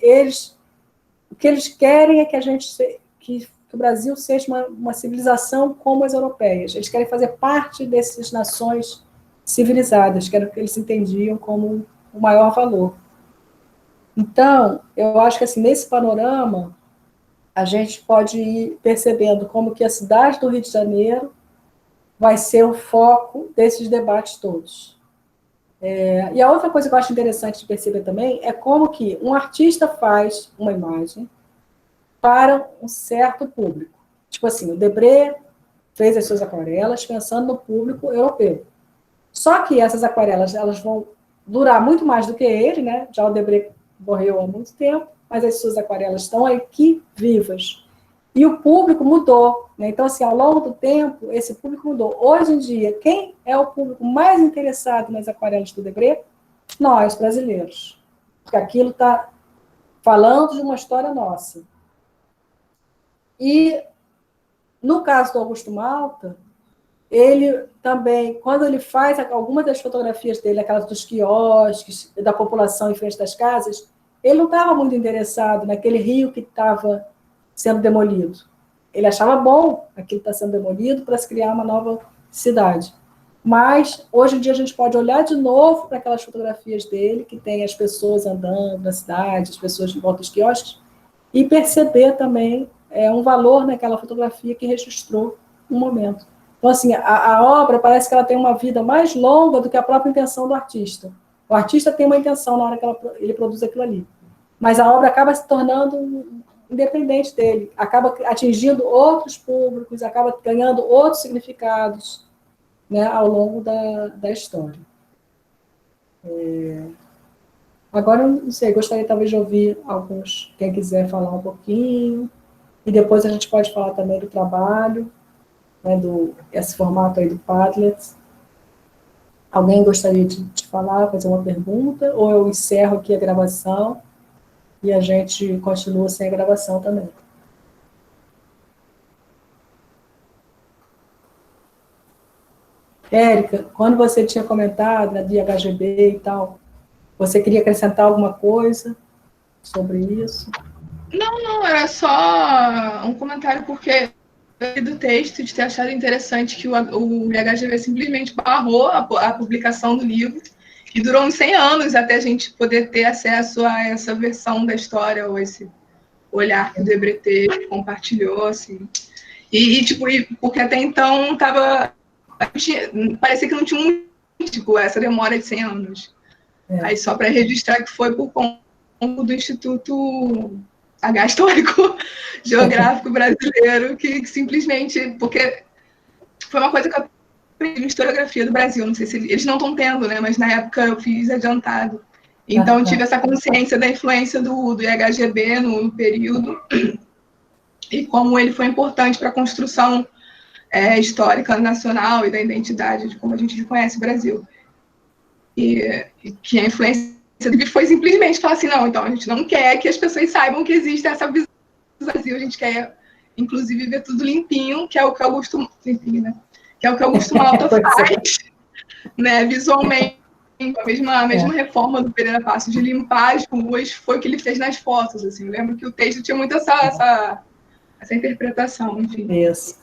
o que eles querem é que o Brasil seja uma civilização como as europeias. Eles querem fazer parte dessas nações civilizadas, que era o que eles entendiam como o maior valor. Então, eu acho que assim, nesse panorama, a gente pode ir percebendo como que a cidade do Rio de Janeiro vai ser o foco desses debates todos. E a outra coisa que eu acho interessante de perceber também é como que um artista faz uma imagem para um certo público. Tipo assim, o Debré fez as suas aquarelas pensando no público europeu. Só que essas aquarelas elas vão durar muito mais do que ele, né? Já o Debré morreu há muito tempo, mas as suas aquarelas estão aqui vivas. E o público mudou, né? Então, assim, ao longo do tempo, esse público mudou. Hoje em dia, quem é o público mais interessado nas aquarelas do Debré? Nós, brasileiros. Porque aquilo está falando de uma história nossa. E, no caso do Augusto Malta, ele também, quando ele faz algumas das fotografias dele, aquelas dos quiosques, da população em frente das casas, ele não estava muito interessado naquele rio que estava sendo demolido. Ele achava bom aquilo estar sendo demolido para se criar uma nova cidade. Mas, hoje em dia, a gente pode olhar de novo para aquelas fotografias dele, que tem as pessoas andando na cidade, as pessoas em volta dos quiosques, e perceber também um valor naquela fotografia que registrou um momento. Então, assim, a obra parece que ela tem uma vida mais longa do que a própria intenção do artista. O artista tem uma intenção na hora que ele produz aquilo ali. Mas a obra acaba se tornando independente dele, acaba atingindo outros públicos, acaba ganhando outros significados, né, ao longo da história. Agora, eu não sei, gostaria talvez de ouvir alguns, quem quiser falar um pouquinho, e depois a gente pode falar também do trabalho, né, esse formato aí do Padlet. Alguém gostaria de falar, fazer uma pergunta, ou eu encerro aqui a gravação e a gente continua sem a gravação também. Érica, quando você tinha comentado, né, de HGB e tal, você queria acrescentar alguma coisa sobre isso? Não, era só um comentário, porque do texto, de ter achado interessante que o IHGB simplesmente barrou a publicação do livro, e durou uns 100 anos até a gente poder ter acesso a essa versão da história, ou esse olhar que o Debreté compartilhou, assim. Tipo, porque até então parecia que não tinha tipo, essa demora de 100 anos. Aí só para registrar que foi por conta do Instituto H Histórico Geográfico Brasileiro, que simplesmente, porque foi uma coisa que eu aprendi em historiografia do Brasil, não sei se eles não estão tendo, né, mas na época eu fiz adiantado. Então, eu tive essa consciência da influência do IHGB no período, e como ele foi importante para a construção histórica nacional e da identidade de como a gente conhece o Brasil. E que a influência foi simplesmente falar assim, não, então a gente não quer que as pessoas saibam que existe essa visão do Brasil, a gente quer, inclusive, ver tudo limpinho, que é o que Augusto, limpinho, né? Que é o que Augusto Malta faz, né, visualmente. A mesma reforma do Pereira Passos de limpar as ruas foi o que ele fez nas fotos, assim. Eu lembro que o texto tinha muito essa interpretação, enfim. Isso.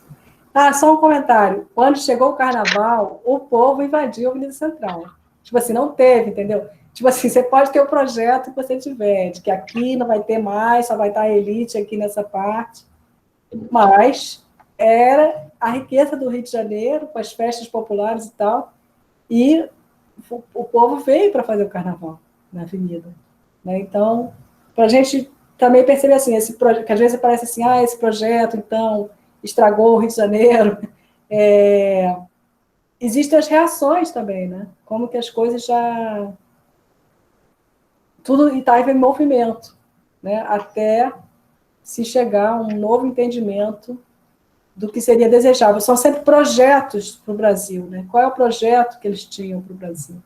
Só um comentário. Quando chegou o carnaval, o povo invadiu a Avenida Central. Tipo assim, não teve, entendeu? Tipo assim, você pode ter o projeto que você tiver, de que aqui não vai ter mais, só vai estar a elite aqui nessa parte. Mas era a riqueza do Rio de Janeiro, com as festas populares e tal, e o povo veio para fazer o carnaval na avenida. Né? Então, para a gente também perceber assim, que às vezes parece assim, esse projeto, então, estragou o Rio de Janeiro. Existem as reações também, né? Como que as coisas já... Tudo está em movimento, né? Até se chegar a um novo entendimento do que seria desejável. São sempre projetos para o Brasil, né? Qual é o projeto que eles tinham para o Brasil?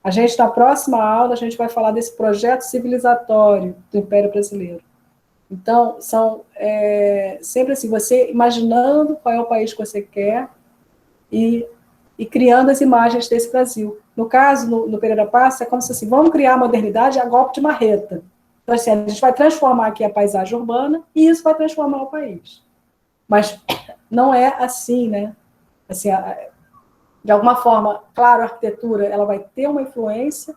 A gente, na próxima aula, a gente vai falar desse projeto civilizatório do Império Brasileiro. Então, são sempre assim, você imaginando qual é o país que você quer e criando as imagens desse Brasil. No caso, no Pereira Passos, é como se assim, vamos criar a modernidade a golpe de marreta. Então, assim, a gente vai transformar aqui a paisagem urbana e isso vai transformar o país. Mas não é assim, né? Assim, de alguma forma, claro, a arquitetura ela vai ter uma influência,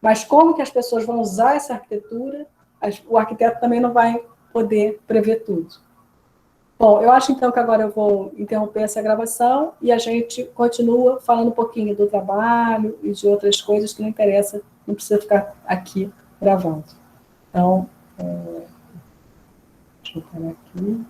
mas como que as pessoas vão usar essa arquitetura, o arquiteto também não vai poder prever tudo. Bom, eu acho então que agora eu vou interromper essa gravação e a gente continua falando um pouquinho do trabalho e de outras coisas que não interessa, não precisa ficar aqui gravando. Então, deixa eu parar aqui.